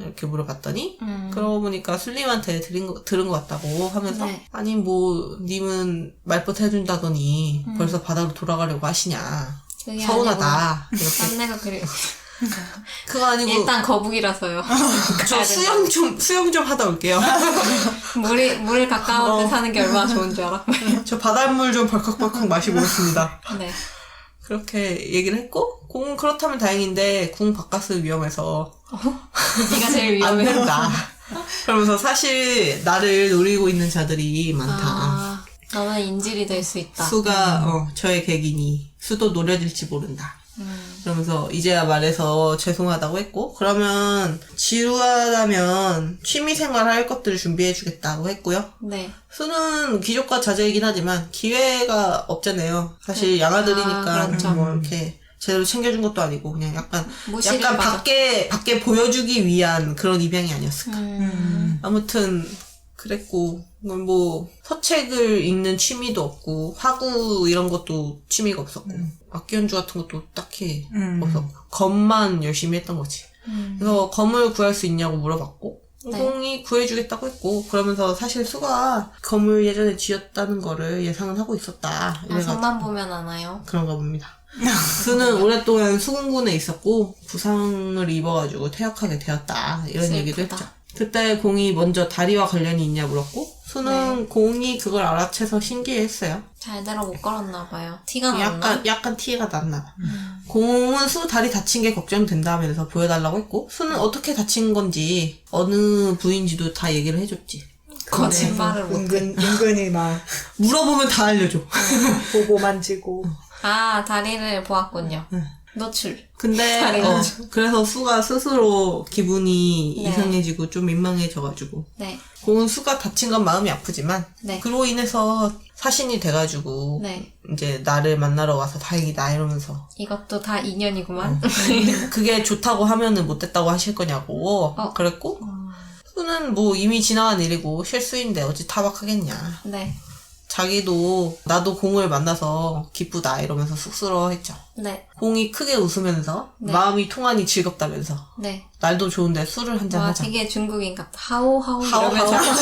이렇게 물어봤더니 그러고 보니까 술림한테 들은 것 같다고 하면서 네. 아니 뭐 님은 말벗 해준다더니 벌써 바다로 돌아가려고 하시냐 그게 서운하다 아니고 이렇게 딴내가 그래. 그거 아니고 일단 거북이라서요. 저 수영 좀 하다 올게요. 물 가까운 데 사는 게 얼마나 좋은 줄 알아? 저 바닷물 좀 벌컥벌컥 마시고 있습니다. 네. 그렇게 얘기를 했고 공은 그렇다면 다행인데 궁 바깥은 위험해서 네가 제일 안 위험해. 된다. 그러면서 사실 나를 노리고 있는 자들이 많다. 아, 너는 인질이 될 수 있다. 수가 저의 객이니 수도 노려질지 모른다. 그러면서 이제야 말해서 죄송하다고 했고 그러면 지루하다면 취미생활 할 것들을 준비해주겠다고 했고요. 네. 수는 귀족과 자제이긴 하지만 기회가 없잖아요. 사실 양아들이니까 아, 그렇죠. 뭐 이렇게 제대로 챙겨준 것도 아니고 그냥 무시를 약간 받았- 밖에 보여주기 위한 그런 입양이 아니었을까. 아무튼 그랬고 뭐 서책을 읽는 취미도 없고 화구 이런 것도 취미가 없었고 악기 연주 같은 것도 딱히 없었고 검만 열심히 했던 거지. 그래서 검을 구할 수 있냐고 물어봤고 네. 공이 구해주겠다고 했고 그러면서 사실 수가 검을 예전에 쥐었다는 거를 예상은 하고 있었다. 아, 이래가지고 손만 보면 아나요? 그런가 봅니다. 수는 오랫동안 수군군에 있었고 부상을 입어가지고 퇴역하게 되었다. 이런 슬프다. 얘기도 했죠. 그때 공이 먼저 다리와 관련이 있냐 물었고 수는 공이 그걸 알아채서 신기해했어요. 잘대로 못 걸었나 봐요. 티가 났나? 약간 티가 났나 봐. 공은 수 다리 다친 게 걱정된다면서 보여달라고 했고 수는 어떻게 다친 건지 어느 부위인지도 다 얘기를 해줬지. 거짓말을 못해. 은근히 막 물어보면 다 알려줘. 보고 만지고. 아, 다리를 보았군요. 노출. 근데 다리가 그래서 수가 스스로 기분이 네. 이상해지고 좀 민망해져가지고 네. 공은 수가 다친 건 마음이 아프지만 네. 그로 인해서 사신이 돼가지고 네. 이제 나를 만나러 와서 다행이다 이러면서 이것도 다 인연이구만. 그게 좋다고 하면은 못됐다고 하실 거냐고 그랬고 수는 뭐 이미 지나간 일이고 실수인데 어찌 타박하겠냐. 네. 자기도 나도 공을 만나서 기쁘다 이러면서 쑥스러워했죠. 네. 공이 크게 웃으면서 네. 마음이 통하니 즐겁다면서 네. 날도 좋은데 술을 한잔 와, 하자. 되게 중국인 같다. 하오하오 하오, 이러면서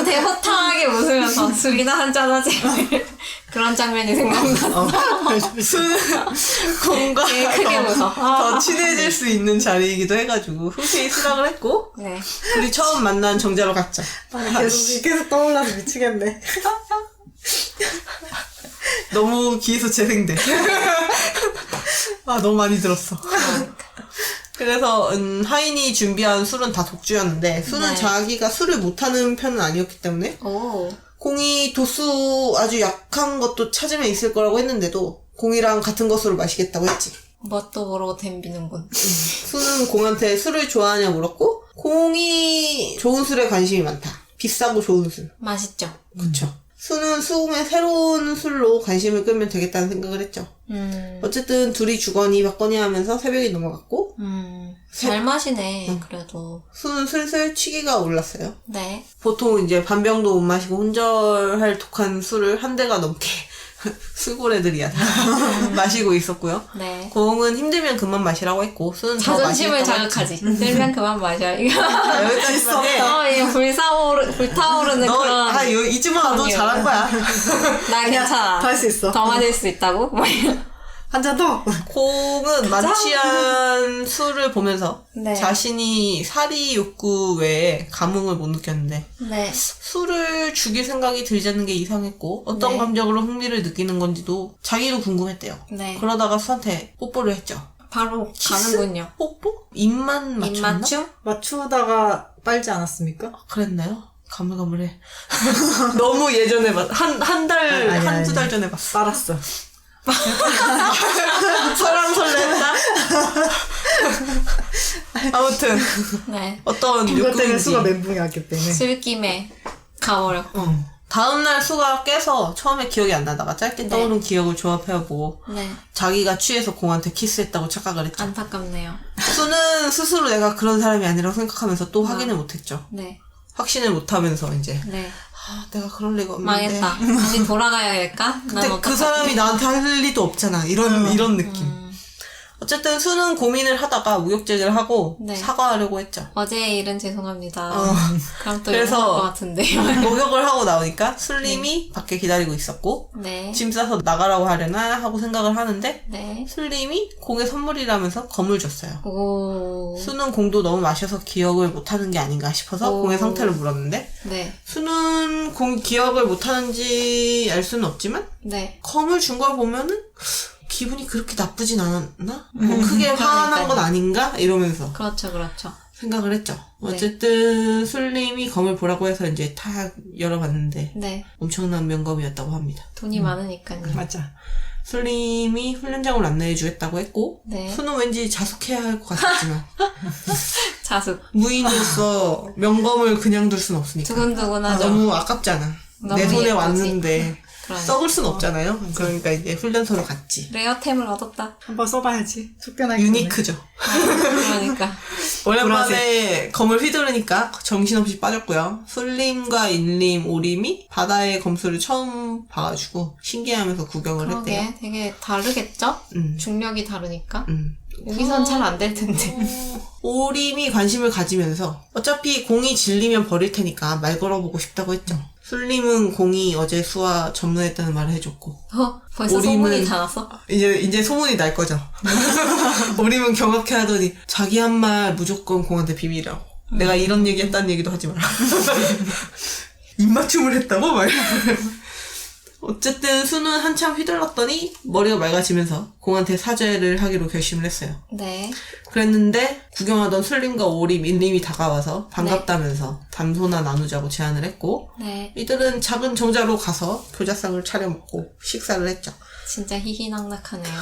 되게 호탕하게 웃으면서 술이나 한잔 하지. 그런 장면이 생각나. 수는 공과 되게 크게 웃어. 더 친해질 수 있는 자리이기도 해가지고 흔쾌히 수락을 했고 네. 우리 처음 만난 정자로 갔죠. 계속 떠올라서 미치겠네. 너무 귀에서 재생돼. 아 너무 많이 들었어. 그래서 하인이 준비한 술은 다 독주였는데 수는 네. 자기가 술을 못하는 편은 아니었기 때문에 오. 공이 도수 아주 약한 것도 찾으면 있을 거라고 했는데도 공이랑 같은 것으로 마시겠다고 했지. 뭣도 모르고 덤비는군. 수는 공한테 술을 좋아하냐 물었고 공이 좋은 술에 관심이 많다. 비싸고 좋은 술. 맛있죠? 그쵸. 수는 수공의 새로운 술로 관심을 끌면 되겠다는 생각을 했죠. 어쨌든 둘이 주거니 받거니 하면서 새벽이 넘어갔고 잘 마시네, 그래도. 수는 슬슬 취기가 올랐어요. 네. 보통 이제 반병도 못 마시고 혼절할 독한 술을 한 대가 넘게 술고래들이야 마시고 있었고요. 네. 공은 힘들면 그만 마시라고 했고 수는 더 자존심을 마시겠다고 자극하지. 했지. 힘들면 그만 마셔. 이거. 여기까지만 해. 이거 불타오르는 너, 그런. 이쯤은 너 아니에요. 잘한 거야. 나 괜찮아. 더 할 수 있어. 더 마실 수 있다고? 한 잔 더. 공은 만취한 술을 보면서 네. 자신이 사리 욕구 외에 감흥을 못 느꼈는데 네. 술을 죽일 생각이 들지 않는 게 이상했고 어떤 네. 감정으로 흥미를 느끼는 건지도 자기도 궁금했대요. 네. 그러다가 수한테 뽀뽀를 했죠. 바로 가는군요. 뽀뽀? 입만 맞췄나? 입맞춤? 맞추다가 빨지 않았습니까? 그랬나요? 가물가물해. 너무 예전에 한 달, 아니, 한두 아니. 달 전에 봤어. 빨았어. 설왕설래했다? 아무튼 네. 어떤 이것 때문에 욕구인지 수가 멘붕이 왔기 때문에. 술김에 가버렸고. 다음날 수가 깨서 처음에 기억이 안 나다가 짧게 떠오른 기억을 조합해보고 네. 자기가 취해서 공한테 키스했다고 착각을 했죠. 안타깝네요. 수는 스스로 내가 그런 사람이 아니라고 생각하면서 또 확인을 못했죠. 네. 확신을 못하면서 이제 네. 내가 그럴 리가 없는데 망했다. 다시 돌아가야 할까? 난 근데 그 어떡하지? 사람이 나한테 할 리도 없잖아. 이런 느낌. 어쨌든 수는 고민을 하다가 무역제기를 하고 네. 사과하려고 했죠. 어제의 일은 죄송합니다. 어. 그럼 또 그래서 욕할 것 같은데요. 목욕을 하고 나오니까 술님이 밖에 기다리고 있었고 네. 짐 싸서 나가라고 하려나 하고 생각을 하는데 네. 술님이 공의 선물이라면서 검을 줬어요. 오. 수는 공도 너무 마셔서 기억을 못하는 게 아닌가 싶어서 오. 공의 상태를 물었는데 네. 수는 공이 기억을 못하는지 알 수는 없지만 네. 검을 준 걸 보면은 기분이 그렇게 나쁘진 않았나? 뭐 크게 화난 건 아닌가? 이러면서 그렇죠, 그렇죠. 생각을 했죠. 네. 어쨌든 술님이 검을 보라고 해서 이제 다 열어봤는데 네. 엄청난 명검이었다고 합니다. 돈이 많으니까요. 맞아. 술님이 훈련장을 안내해주겠다고 했고 네. 수는 왠지 자숙해야 할 것 같았지만 자숙. 무인으로서 명검을 그냥 둘 순 없으니까 두근두근하죠. 너무 아깝잖아. 너무 내 손에 예쁘지. 왔는데 그러니까. 썩을 순 없잖아요. 그러니까 이제 훈련소로 갔지. 레어템을 얻었다. 한번 써봐야지. 숙변하기 유니크죠. 그러니까. 오랜만에 검을 휘두르니까 정신없이 빠졌고요. 술림과 인림, 오림이 바다의 검술을 처음 봐가지고 신기해하면서 구경을 했대요. 그러게 되게 다르겠죠? 음. 중력이 다르니까. 음. 여기선 잘 안 될 텐데. 오림이 관심을 가지면서 어차피 공이 질리면 버릴 테니까 말 걸어보고 싶다고 했죠. 술림은 공이 어제 수와 전문했다는 말을 해줬고 벌써 오림은- 소문이 다 났어? 이제 소문이 날 거죠. 오림은 경악해하더니 자기 한 말 무조건 공한테 비밀이라고. 내가 이런 얘기 했다는 얘기도 하지 마라. 입맞춤을 했다고? 막 어쨌든 수는 한참 휘둘렀더니 머리가 맑아지면서 공한테 사죄를 하기로 결심을 했어요. 네. 그랬는데 구경하던 술림과 오림, 인림이 다가와서 반갑다면서 담소나 나누자고 제안을 했고 네. 이들은 작은 정자로 가서 교자상을 차려 먹고 식사를 했죠. 진짜 희희낙낙하네요.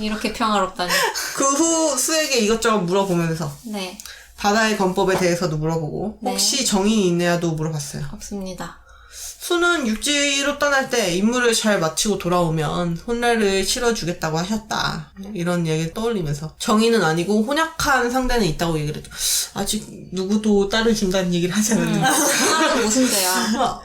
이렇게 평화롭다니. 그 후 수에게 이것저것 물어보면서 네. 바다의 검법에 대해서도 물어보고 네. 혹시 정인이 있냐도 물어봤어요. 없습니다. 수는 육지로 떠날 때 임무를 잘 마치고 돌아오면 혼례를 치러주겠다고 하셨다. 이런 얘기를 떠올리면서 정의는 아니고 혼약한 상대는 있다고 얘기를 했죠. 아직 누구도 딸을 준다는 얘기를 하지 않았는데. 하나는 무슨 죄야?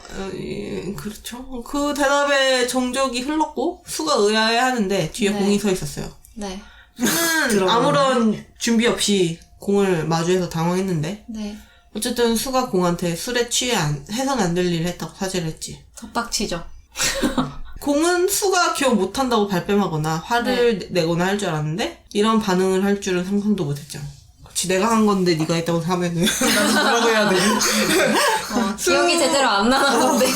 그렇죠. 그 대답에 정적이 흘렀고 수가 의아해하는데 뒤에 네. 공이 서 있었어요. 네. 수는 아무런 준비 없이 공을 마주해서 당황했는데 네. 어쨌든 수가 공한테 술에 취해 해선 안 될 일을 했다고 사죄를 했지. 덧박치죠. 공은 수가 기억 못한다고 발뺌하거나 화를 내거나 할 줄 알았는데 이런 반응을 할 줄은 상상도 못했죠. 그치, 내가 한 건데 네가 했다고 하면은 난 뭐라고 해야 되니? 기억이 제대로 안 나는 건데.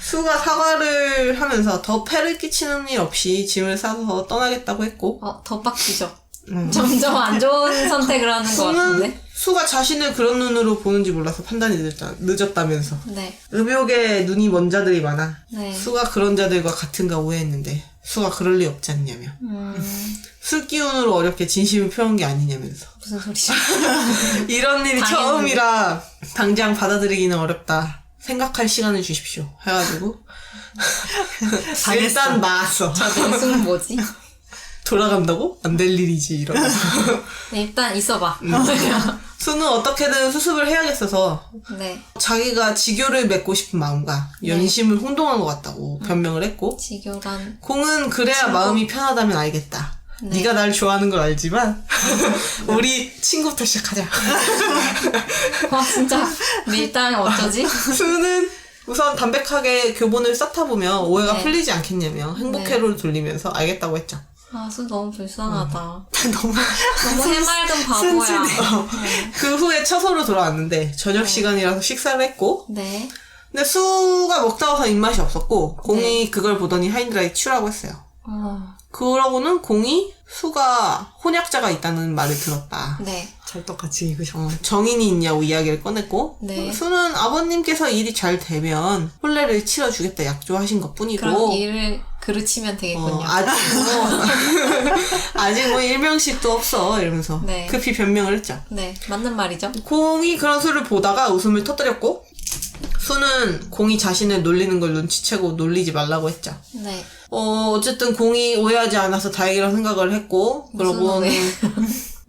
수가 사과를 하면서 더 폐를 끼치는 일 없이 짐을 싸서 떠나겠다고 했고 덧박치죠. 점점 안 좋은 선택을 하는 것 수는 같은데. 수가 자신을 그런 눈으로 보는지 몰라서 판단이 늦었다면서 네. 음욕에 눈이 먼 자들이 많아 네. 수가 그런 자들과 같은가 오해했는데 수가 그럴 리 없지 않냐며 술 기운으로 어렵게 진심을 표한 게 아니냐면서 무슨 소리죠? 이런 일이 당했는데. 처음이라 당장 받아들이기는 어렵다 생각할 시간을 주십시오 해가지고 일단 나왔어. 저 내숭은 뭐지? 돌아간다고? 안 될 일이지 이러면서 네, 일단 있어봐. 수는 어떻게든 수습을 해야겠어서 네. 자기가 지교를 맺고 싶은 마음과 연심을 혼동한 것 같다고 변명을 했고 지교란. 공은 그래야 마음이 편하다면 알겠다. 네. 네가 날 좋아하는 걸 알지만 우리 친구부터 시작하자. 와, 진짜. 밀당 어쩌지? 수는 우선 담백하게 교본을 쌓다 보면 오해가 네. 풀리지 않겠냐며 행복회로를 돌리면서 알겠다고 했죠. 아, 수 너무 불쌍하다. 너무 너무 해맑은 바보야. 그 후에 처소로 돌아왔는데 저녁 시간이라서 식사를 했고 네. 근데 수가 먹다 와서 입맛이 없었고 공이 네. 그걸 보더니 하인들에게 치우라고 했어요. 어, 그러고는 공이 수가 혼약자가 있다는 말을 들었다. 네. 찰떡같이 읽으셨고. 정인이 있냐고 이야기를 꺼냈고 네. 수는 아버님께서 일이 잘 되면 혼례를 치러주겠다 약조하신 것뿐이고 그럼 일을 그르치면 되겠군요. 아직 뭐 일명식도 없어 이러면서 네. 급히 변명을 했죠. 네. 맞는 말이죠. 공이 그런 수를 보다가 웃음을 터뜨렸고 수는 공이 자신을 놀리는 걸 눈치채고 놀리지 말라고 했죠. 네. 어쨌든 공이 오해하지 않아서 다행이라고 생각을 했고 무슨 그러고는 오해?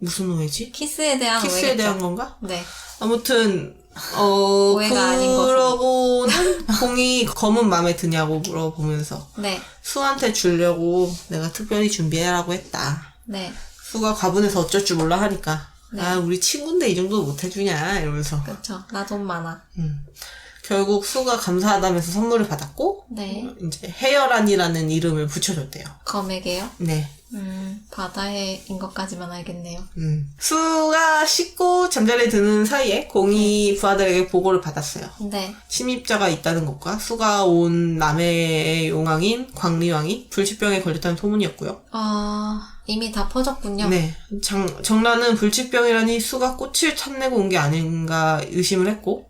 무슨 오해지? 키스에 대한 키스에 오해겠죠. 대한 건가? 네. 아무튼 오해가 아닌 것으로. 그러고는 공이 검은 마음에 드냐고 물어보면서 네. 수한테 주려고 내가 특별히 준비해라고 했다. 네. 수가 가분해서 어쩔 줄 몰라 하니까 네. 아 우리 친구인데 이 정도 못 해주냐 이러면서 그쵸. 나 돈 많아. 결국 수가 감사하다면서 선물을 받았고 네. 이제 해열안이라는 이름을 붙여줬대요. 검에게요? 네. 바다에인 것까지만 알겠네요. 수가 씻고 잠자리에 드는 사이에 공이 부하들에게 보고를 받았어요. 네. 침입자가 있다는 것과 수가 온 남해의 용왕인 광리왕이 불치병에 걸렸다는 소문이었고요. 이미 다 퍼졌군요. 네. 정라는 불치병이라니 수가 꽃을 탐내고 온 게 아닌가 의심을 했고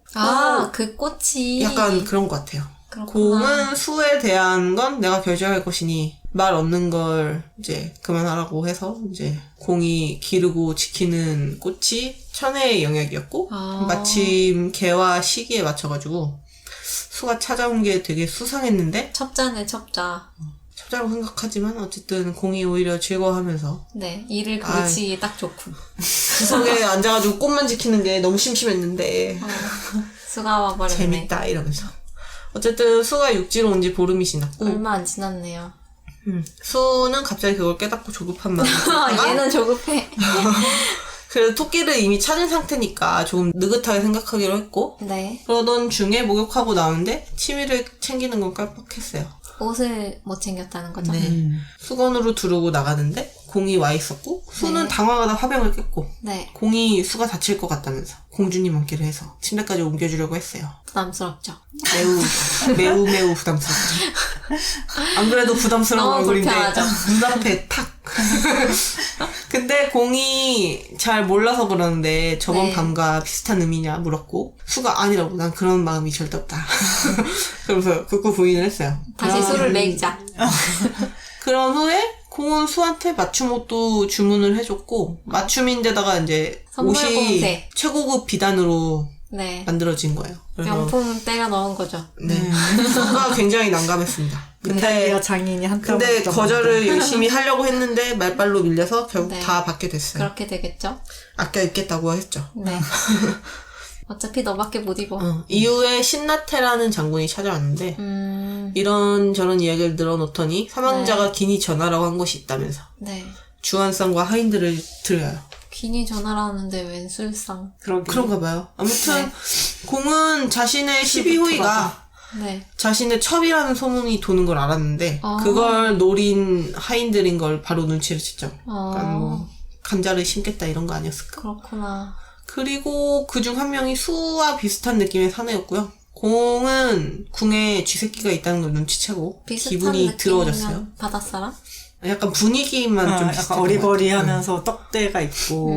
그 꽃이. 약간 그런 것 같아요. 그렇구나. 공은 수에 대한 건 내가 결정할 것이니 말 없는 걸 이제 그만하라고 해서 이제 공이 기르고 지키는 꽃이 천혜의 영역이었고 마침 개와 시기에 맞춰가지고 수가 찾아온 게 되게 수상했는데 첩자네, 첩자. 첩자라고 생각하지만 어쨌든 공이 오히려 즐거워하면서 네. 일을 그르치기에 딱 좋군. 구석에 앉아가지고 꽃만 지키는 게 너무 심심했는데 수가 와버렸네. 재밌다 이러면서 어쨌든 수가 육지로 온 지 보름이 지났고 얼마 안 지났네요. 수는 갑자기 그걸 깨닫고 조급한 마음이 얘는 조급해. 그래도 토끼를 이미 찾은 상태니까 조금 느긋하게 생각하기로 했고 네. 그러던 중에 목욕하고 나오는데 치미를 챙기는 건 깜빡했어요. 옷을 못 챙겼다는 거죠? 수건으로 두르고 나가는데 공이 와 있었고 수는 네. 당황하다 화병을 깼고 네. 공이 수가 다칠 것 같다면서 공주님 앉기를 해서 침대까지 옮겨주려고 했어요. 부담스럽죠. 매우 부담스럽죠. 안 그래도 부담스러운 너무 얼굴인데 불편하죠. 눈앞에 탁. 근데 공이 잘 몰라서 그러는데 저번 네. 밤과 비슷한 의미냐 물었고 수가 아니라고 난 그런 마음이 절대 없다. 그러면서 극구 부인을 했어요. 다시 술을 먹이자. 그런 후에 공은 수한테 맞춤 옷도 주문을 해줬고 맞춤인데다가 이제 선물 옷이 공세. 최고급 비단으로 네. 만들어진 거예요. 그래서 명품 때려 넣은 거죠. 네. 수가 굉장히 난감했습니다. 이탈리아 장인이 한땀 근데 없던 거절을 열심히 하려고 했는데 말빨로 밀려서 결국 네. 다 받게 됐어요. 그렇게 되겠죠? 아껴 입겠다고 했죠. 네. 어차피 너밖에 못 입어. 이후에 신나테라는 장군이 찾아왔는데 이런저런 이야기를 늘어놓더니 사망자가 기니 전하라고 한 곳이 있다면서 네. 주한상과 하인들을 들여요. 귀니 전화라는데 웬 술상. 그런가 봐요. 아무튼 네. 공은 자신의 12호위가 네. 자신의 첩이라는 소문이 도는 걸 알았는데 그걸 노린 하인들인 걸 바로 눈치를 챘죠. 그러니까 뭐 간자를 심겠다 이런 거 아니었을까? 그렇구나. 그리고 그중 한 명이 수와 비슷한 느낌의 사내였고요. 공은 궁에 쥐새끼가 있다는 걸 눈치채고 비슷한 기분이 더러워졌어요. 느낌이면 바닷사람? 약간 분위기만 좀 약간 비슷했던 것 어리버리하면서 떡대가 있고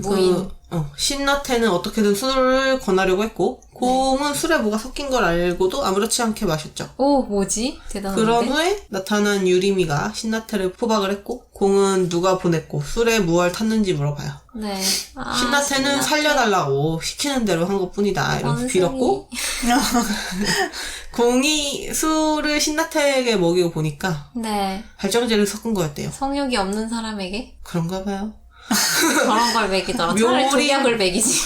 무인. 신나태는 어떻게든 술을 권하려고 했고 공은 술에 뭐가 섞인 걸 알고도 아무렇지 않게 마셨죠. 오, 뭐지? 대단한데? 그런 후에 나타난 유리미가 신나태를 포박을 했고 공은 누가 보냈고 술에 무얼 탔는지 물어봐요. 네. 신나태는 신나태. 살려달라고 시키는 대로 한 것뿐이다 이러면서 원숭이. 빌었고 공이 술을 신나태에게 먹이고 보니까 네. 발정제를 섞은 거였대요. 성욕이 없는 사람에게 그런가 봐요. 저런 걸 먹이더라. 차라리 묘리- 독약을 먹이지.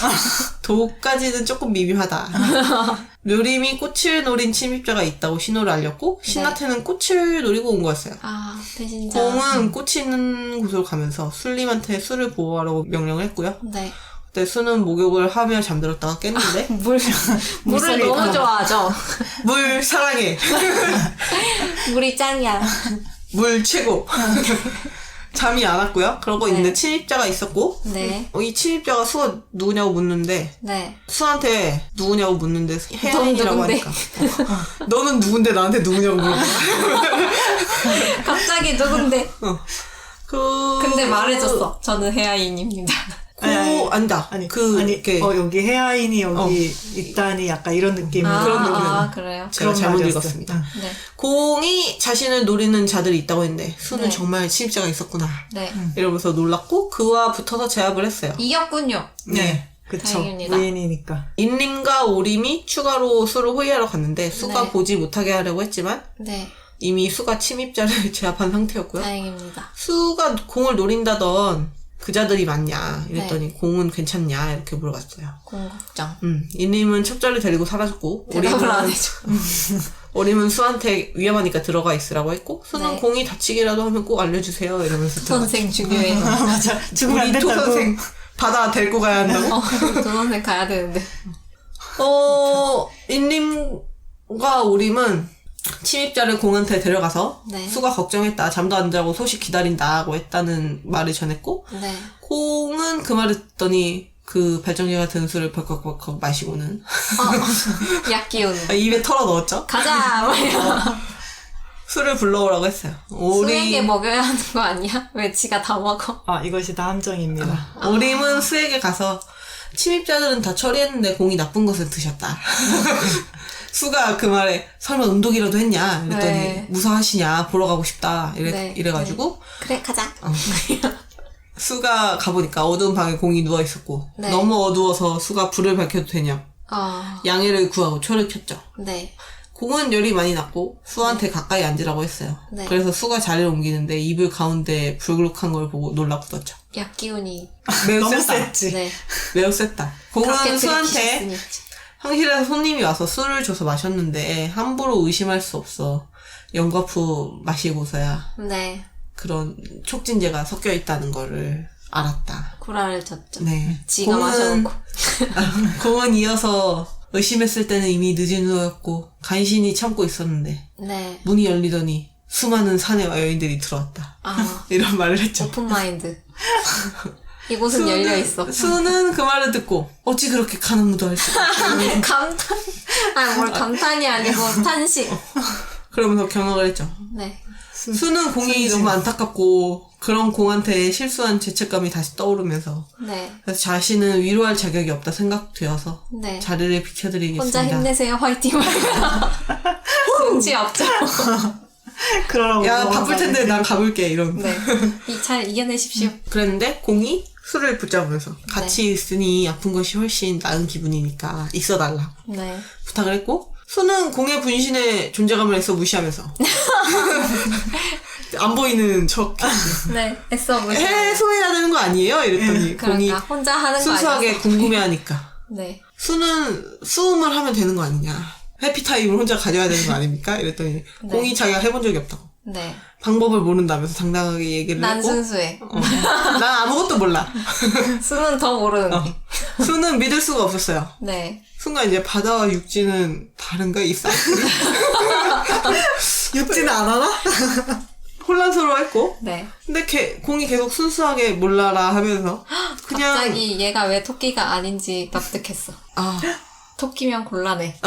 도까지는 조금 미묘하다. 묘림이 꽃을 노린 침입자가 있다고 신호를 알렸고 신나태는 꽃을 노리고 온 거였어요. 배신자. 공은 꽃이 있는 곳으로 가면서 술림한테 술을 보호하라고 명령을 했고요. 네. 그때 수는 목욕을 하며 잠들었다가 깼는데 물을 물속에 너무 있구나. 좋아하죠. 물 사랑해. 물이 짱이야. 물 최고. 잠이 안 왔고요. 그러고 네. 있는데 침입자가 있었고 네. 이 침입자가 수가 누구냐고 묻는데 네. 수한테 누구냐고 묻는데 혜연이라고 누군데? 하니까 너는 누군데 나한테 누구냐고 물어봐. 갑자기 누군데? 근데 그 말해줬어. 저는 혜아인입니다. 아니다. 이렇게 여기 해아인이 여기 있다니 약간 이런 느낌. 그런 느낌이에요. 그래요? 제가 그런 잘못 말이었어. 읽었습니다. 네. 공이 자신을 노리는 자들이 있다고 했는데 수는 네. 정말 침입자가 있었구나. 네. 이러면서 놀랐고 그와 붙어서 제압을 했어요. 이겼군요. 네. 그쵸. 다행입니다. 무인이니까. 인림과 오림이 추가로 수를 호위하러 갔는데 수가 네. 보지 못하게 하려고 했지만 네. 이미 수가 침입자를 제압한 상태였고요. 다행입니다. 수가 공을 노린다던 그자들이 많냐 이랬더니 공은 괜찮냐 이렇게 물어봤어요. 공국장. 인림은 척자를 데리고 사라졌고 대답을 안 해줘. 오림은 수한테 위험하니까 들어가 있으라고 했고 수는 네. 공이 다치기라도 하면 꼭 알려주세요 이러면서 선생 중요해요. 맞아. 죽으면 안 우리 조 된다고. 선생 바다 데리고 가야 한다고. 조 선생 가야 되는데. 인림과 오림은 침입자를 공한테 데려가서 네. 수가 걱정했다. 잠도 안 자고 소식 기다린다고 했다는 말을 전했고 네. 공은 그 말을 듣더니 그 발정제가 든 술을 벌컥벌컥 마시고는 약 기운. 입에 털어 넣었죠. 가자! 말이야. 술을 불러오라고 했어요. 수에게 먹여야 하는 거 아니야? 왜 지가 다 먹어? 아, 이것이 다 함정입니다. 오림은 수에게 가서 침입자들은 다 처리했는데 공이 나쁜 것을 드셨다. 수가 그 말에 설마 음독이라도 했냐 이랬더니 네. 무사하시냐 보러 가고 싶다 네. 이래가지고 그래, 가자. 수가 가보니까 어두운 방에 공이 누워있었고 네. 너무 어두워서 수가 불을 밝혀도 되냐 어, 양해를 구하고 초를 켰죠. 네. 공은 열이 많이 났고 수한테 가까이 앉으라고 했어요. 네. 그래서 수가 자리를 옮기는데 이불 가운데 불룩한 걸 보고 놀라 굳었죠. 약 기운이. 매우 너무 셌다. 셌지. 네. 매우 셌다. 공은 그렇게 수한테 들이키셨으니. 황실에서 손님이 와서 술을 줘서 마셨는데 함부로 의심할 수 없어. 연거푸 마시고서야 네. 그런 촉진제가 섞여 있다는 거를 알았다. 구라를 쳤죠. 네. 지가 마셔놓고. 공은 이어서 의심했을 때는 이미 늦은 후였고 간신히 참고 있었는데 네. 문이 열리더니 수많은 사내와 여인들이 들어왔다. 아, 이런 말을 했죠. 오픈마인드. 이곳은 열려있어. 수는 그 말을 듣고 어찌 그렇게 가늠무도할 수가. 감탄. 아니, 뭘 감탄이 아니고 탄식. 그러면서 경악을 했죠. 네. 수는 공이 너무 안타깝고 그런 공한테 실수한 죄책감이 다시 떠오르면서 네. 그래서 자신은 위로할 자격이 없다 생각되어서 네. 자리를 비켜드리겠습니다. 혼자 힘내세요. 화이팅. 눈치 없죠. 그러라고. 야 바쁠 텐데 난 가볼게 이런. 네. 잘 이겨내십시오. 그랬는데 공이 수를 붙잡으면서 같이 있으니 아픈 것이 훨씬 나은 기분이니까 있어달라고 네. 부탁을 했고 수는 공의 분신에 존재감을 애써 무시하면서 안 보이는 척 네. 애써 보시. 해소해야 되는 거 아니에요? 이랬더니 공이 그러니까 혼자 하는 거 순수하게 아니었어? 궁금해하니까 네. 수는 수음을 하면 되는 거 아니냐 해피타임을 혼자 가져야 되는 거 아닙니까? 이랬더니 네. 공이 자기가 해본 적이 없다고 네. 방법을 모른다면서 당당하게 얘기를 난 했고 순수해. 난 아무것도 몰라. 수는 더 모르는 게. 수는 믿을 수가 없었어요. 네. 순간 이제 바다와 육지는 다른가? 이 사이클이? 육지는 안 하나? 혼란스러워했고 네. 근데 공이 계속 순수하게 몰라라 하면서 그냥 갑자기 얘가 왜 토끼가 아닌지 납득했어. 아 토끼면 곤란해.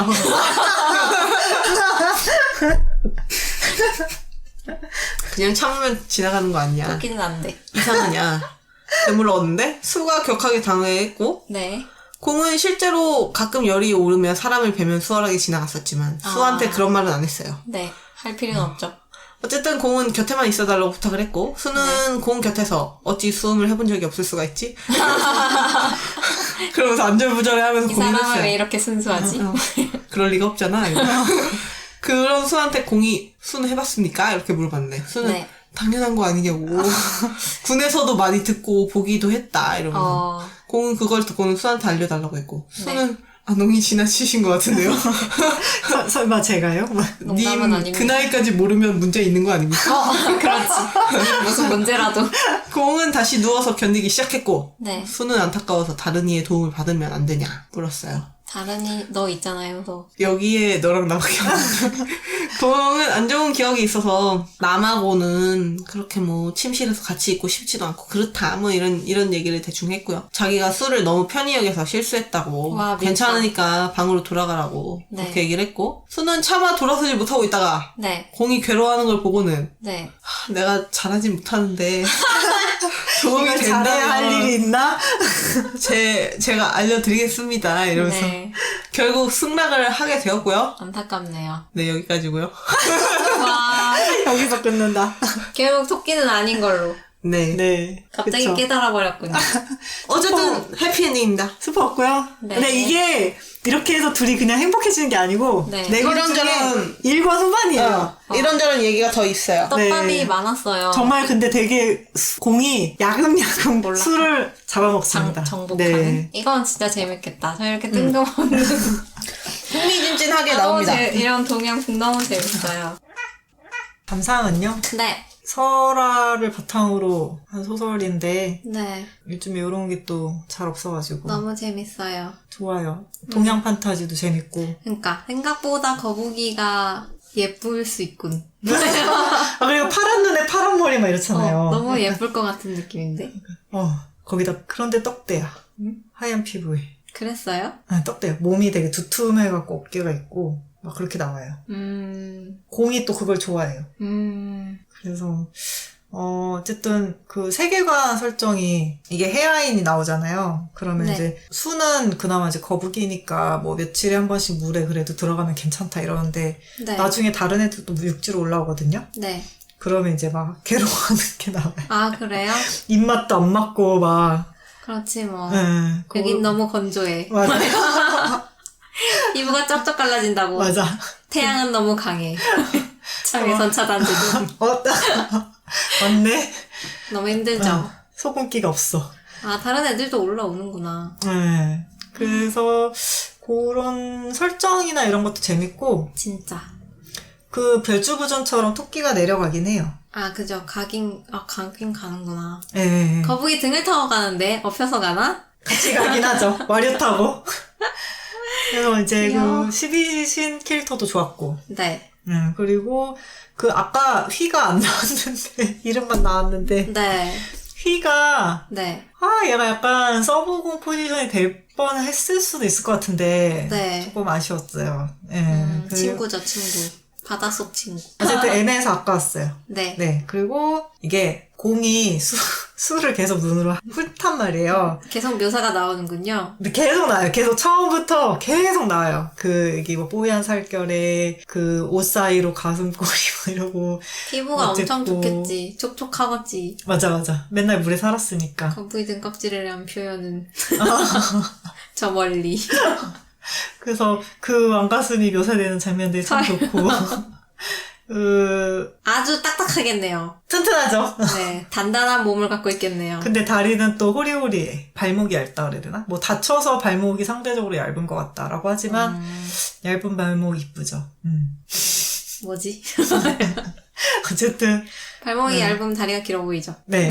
그냥 참으면 지나가는 거 아니야. 토끼는 안 돼. 이상하냐. 대물을 얻는데 수가 격하게 당해했고 네. 공은 실제로 가끔 열이 오르면 사람을 뵈면 수월하게 지나갔었지만 수한테 그런 말은 안 했어요. 네. 할 필요는 없죠. 어쨌든 공은 곁에만 있어달라고 부탁을 했고 수는 공 곁에서 어찌 수음을 해본 적이 없을 수가 있지? 그러면서 안절부절해하면서 이 사람은 왜 고민했어요. 이렇게 순수하지? 그럴 리가 없잖아. 그런 수한테 공이 수는 해봤습니까? 이렇게 물어봤는데 수는 네. 당연한 거 아니냐고. 군에서도 많이 듣고 보기도 했다 이러면서 공은 그걸 듣고는 수한테 알려달라고 했고 수는 너무 지나치신 것 같은데요. 설마 제가요? 농담은 님 아닙니다. 그 나이까지 모르면 문제 있는 거 아닙니까? 그렇지. 무슨 문제라도. 공은 다시 누워서 견디기 시작했고 네. 수는 안타까워서 다른 이의 도움을 받으면 안 되냐 물었어요. 다른이 너 있잖아요, 너. 여기에 너랑 나밖에 없는데 공은 안 좋은 기억이 있어서 남하고는 그렇게 뭐 침실에서 같이 있고 싶지도 않고 그렇다 뭐 이런 얘기를 대충 했고요. 자기가 술을 너무 편히 여겨서 실수했다고 와, 밉다. 괜찮으니까 방으로 돌아가라고 네. 그렇게 얘기를 했고 수는 차마 돌아서지 못하고 있다가 네. 공이 괴로워하는 걸 보고는 네. 내가 잘하진 못하는데 도움이 이걸 잘해야 할 된다면 일이 있나? 제가 알려드리겠습니다 이러면서 네. 결국 승낙을 하게 되었고요. 안타깝네요. 네 여기까지고요. 와. 여기서 끊는다. 결국 토끼는 아닌 걸로. 네. 네. 갑자기 그쵸. 깨달아버렸군요. 어쨌든 해피엔딩입니다. 스포 없고요. 네. 근데 이게 이렇게 해서 둘이 그냥 행복해지는 게 아니고 네. 내 것 중에 이런저런- 일과 후반이에요. 이런저런 얘기가 더 있어요. 떡밥이 네. 많았어요. 정말 근데 되게 공이 야금야금 몰라. 술을 잡아먹습니다. 정복하는? 네. 이건 진짜 재밌겠다. 저 이렇게 뜬금없는 흥미진진하게 너무 나옵니다. 이런 동양풍 너무 재밌어요. 감상은요? 네. 설화를 바탕으로 한 소설인데 네. 요즘에 이런 게 또 잘 없어가지고 너무 재밌어요. 좋아요. 동양 판타지도 재밌고. 그러니까 생각보다 거북이가 예쁠 수 있군. 아 그리고 파란 눈에 파란 머리 막 이렇잖아요. 너무 예쁠 것 같은 느낌인데. 거기다 그런데 떡대야. 하얀 피부에. 그랬어요? 아 떡대요. 몸이 되게 두툼해갖고 어깨가 있고 막 그렇게 나와요. 공이 또 그걸 좋아해요. 그래서 어쨌든 그 세계관 설정이 이게 해아인이 나오잖아요. 그러면 네. 이제 수는 그나마 이제 거북이니까 뭐 며칠에 한 번씩 물에 그래도 들어가면 괜찮다 이러는데 네. 나중에 다른 애들도 육지로 올라오거든요. 네. 그러면 이제 막 괴로워하는 게 나와요. 아, 그래요? 입맛도 안 맞고 막. 그렇지 뭐. 예, 여긴 너무 건조해. 맞아. 피부가 쩍쩍 갈라진다고. 맞아. 태양은 너무 강해. 참외선 차단제도 맞네. 너무 힘들죠. 소금기가 없어. 아, 다른 애들도 올라오는구나. 네. 그래서 그런 설정이나 이런 것도 재밌고 진짜. 그 별주부전처럼 토끼가 내려가긴 해요. 아, 그죠. 가긴 가는구나. 예. 거북이 등을 타고 가는데, 엎혀서 가나? 같이 가긴 하죠. 와류 타고. 그래서 이제 귀여워. 그 12신 캐릭터도 좋았고. 네. 그리고 그 아까 휘가 안 나왔는데 이름만 나왔는데 네. 휘가 네. 얘가 약간 서브공 포지션이 될 뻔했을 수도 있을 것 같은데 네. 조금 아쉬웠어요. 예. 그리고 친구죠, 친구. 바닷속 친구. 어쨌든 애매해서 아까웠어요. 네. 네. 그리고 이게 공이 수를 계속 눈으로 훑단 말이에요. 계속 묘사가 나오는군요. 근데 계속 나와요. 계속 처음부터 계속 나와요. 여기 뭐 뽀얀 살결에 그 옷 사이로 가슴골이 뭐 이러고. 피부가 엄청 어쨌고. 좋겠지. 촉촉하겠지. 맞아. 맨날 물에 살았으니까. 거북이 등껍질이라는 표현은 저 멀리. 그래서 그 왕가슴이 묘사되는 장면들이 참 좋고. 아주 딱딱하겠네요. 튼튼하죠? 네. 단단한 몸을 갖고 있겠네요. 근데 다리는 또 호리호리해. 발목이 얇다 그래야 되나? 뭐 다쳐서 발목이 상대적으로 얇은 것 같다라고 하지만 얇은 발목 이쁘죠. 뭐지? 어쨌든 발목이 얇으면 다리가 길어 보이죠. 네.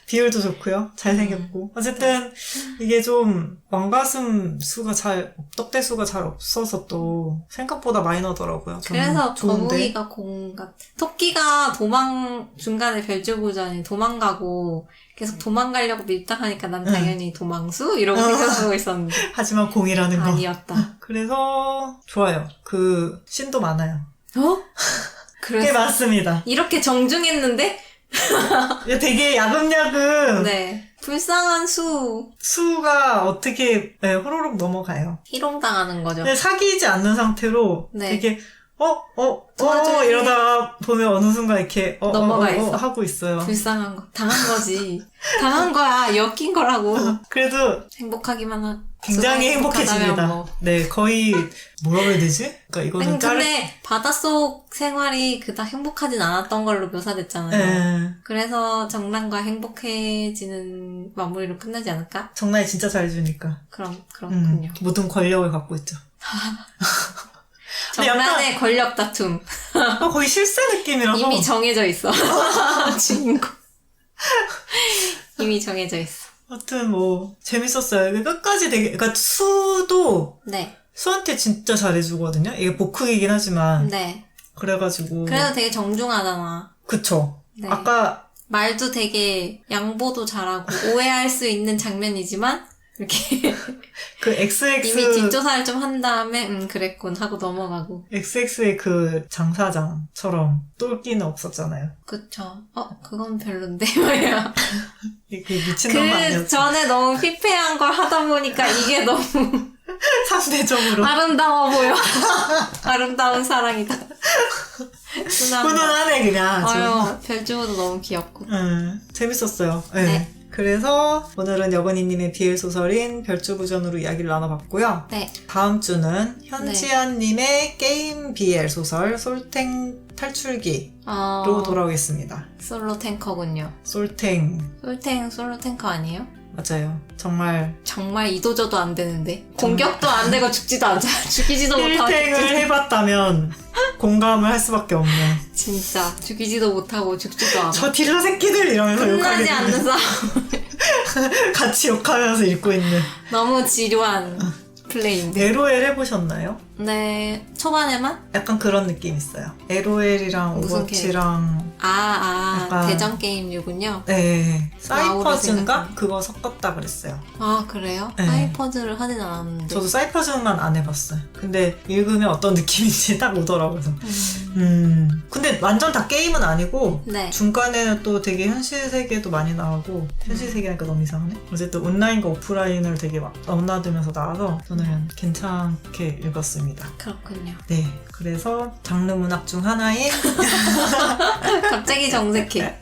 비율도 좋고요. 잘생겼고. 어쨌든 이게 좀 왕가슴 수가 떡대 수가 잘 없어서 또 생각보다 마이너더라고요. 저는 그래서 좋은데. 거북이가 토끼가 중간에 별주부전에 도망가고 계속 도망가려고 밀당하니까 난 당연히 도망수? 이러고 생각하고 있었는데. 하지만 공이라는 거. 아니었다. 그래서 좋아요. 그 신도 많아요. 어? 꽤 그래서 많습니다. 이렇게 정중했는데? 되게 야금야금 네. 불쌍한 수가 어떻게 호로록 넘어가요. 희롱당하는 거죠. 근데 사귀지 않는 상태로 네. 되게 도와줘요. 이러다가 보면 어느 순간 이렇게 넘어가 있어. 하고 있어요. 불쌍한 거. 당한 거지. 당한 거야. 엮인 거라고. 그래도 행복하기만 굉장히 수가 행복해집니다. 행복하다면 뭐. 네, 거의 뭐라고 해야 되지? 그러니까 이거는 근데 바닷속 생활이 그닥 행복하진 않았던 걸로 묘사됐잖아요. 네. 그래서 정란과 행복해지는 마무리로 끝나지 않을까? 정말 진짜 잘해주니까. 그렇군요. 모든 권력을 갖고 있죠. 근데 정란의 권력 다툼. 거의 실세 느낌이라서. 이미 정해져 있어. 주인공. 이미 정해져 있어. 하여튼 뭐 재밌었어요. 끝까지 되게 그러니까 수도 네. 수한테 진짜 잘해주거든요. 이게 복흑이긴 하지만 네. 그래가지고 그래도 되게 정중하잖아. 그쵸. 네. 아까 말도 되게 양보도 잘하고 오해할 수 있는 장면이지만 이렇게 그 XX 이미 뒷조사를 좀 한 다음에 그랬군 하고 넘어가고. XX의 그 장사장처럼 똘끼는 없었잖아요. 그쵸. 그건 별론데 말이야. 그 미친놈 아니었죠. 전에 너무 피폐한 걸 하다 보니까 이게 너무 상대적으로 아름다워 보여. 아름다운 사랑이다. 순한 훈훈하네 그냥. 아유, 별주부도 너무 귀엽고. 재밌었어요. 네. 네. 그래서 오늘은 여건이님의 BL 소설인 별주부전으로 이야기를 나눠봤고요. 네. 다음 주는 현지아님의 게임 BL 소설 솔탱 탈출기로 돌아오겠습니다. 솔로 탱커군요. 솔탱. 솔로 탱커 아니에요? 맞아요. 정말 이도저도 안 되는데. 공격도 안 되고 죽지도 않잖아. 죽이지도 못하고. 힐탱을 해봤다면 공감을 할 수밖에 없네. 진짜. 죽이지도 못하고 죽지도 않아. 저 딜러 새끼들 이러면서 끝나지 욕하게 않는 싸움. 같이 욕하면서 읽고 있는. 너무 지루한 플레이인데. LOL 해보셨나요? 네. 초반에만? 약간 그런 느낌 있어요. LOL이랑 무슨 오버워치랑 약간- 대전 게임류군요. 네, 와우를 사이퍼즈인가? 생각하면. 그거 섞었다 그랬어요. 아, 그래요? 네. 하이퍼즈를 하진 않았는데. 저도 사이퍼즈만 안 해봤어요. 근데 읽으면 어떤 느낌인지 딱 오더라고요. 그래서 근데 완전 다 게임은 아니고 네. 중간에는 또 되게 현실 세계도 많이 나오고 현실 세계니까 너무 이상하네. 어쨌든 온라인과 오프라인을 되게 막 넘나들면서 나와서 저는 괜찮게 읽었습니다. 그렇군요. 네, 그래서 장르 문학 중 하나인 갑자기 정색해.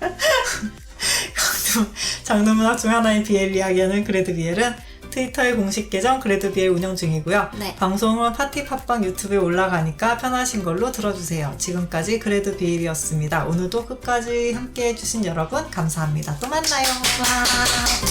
장르 문학 중 하나인 BL 이야기하는 그래드 BL은 트위터의 공식 계정 그래드 BL 운영 중이고요. 네. 방송은 파티 팟빵 유튜브에 올라가니까 편하신 걸로 들어주세요. 지금까지 그래드 BL이었습니다. 오늘도 끝까지 함께 해주신 여러분 감사합니다. 또 만나요. 와.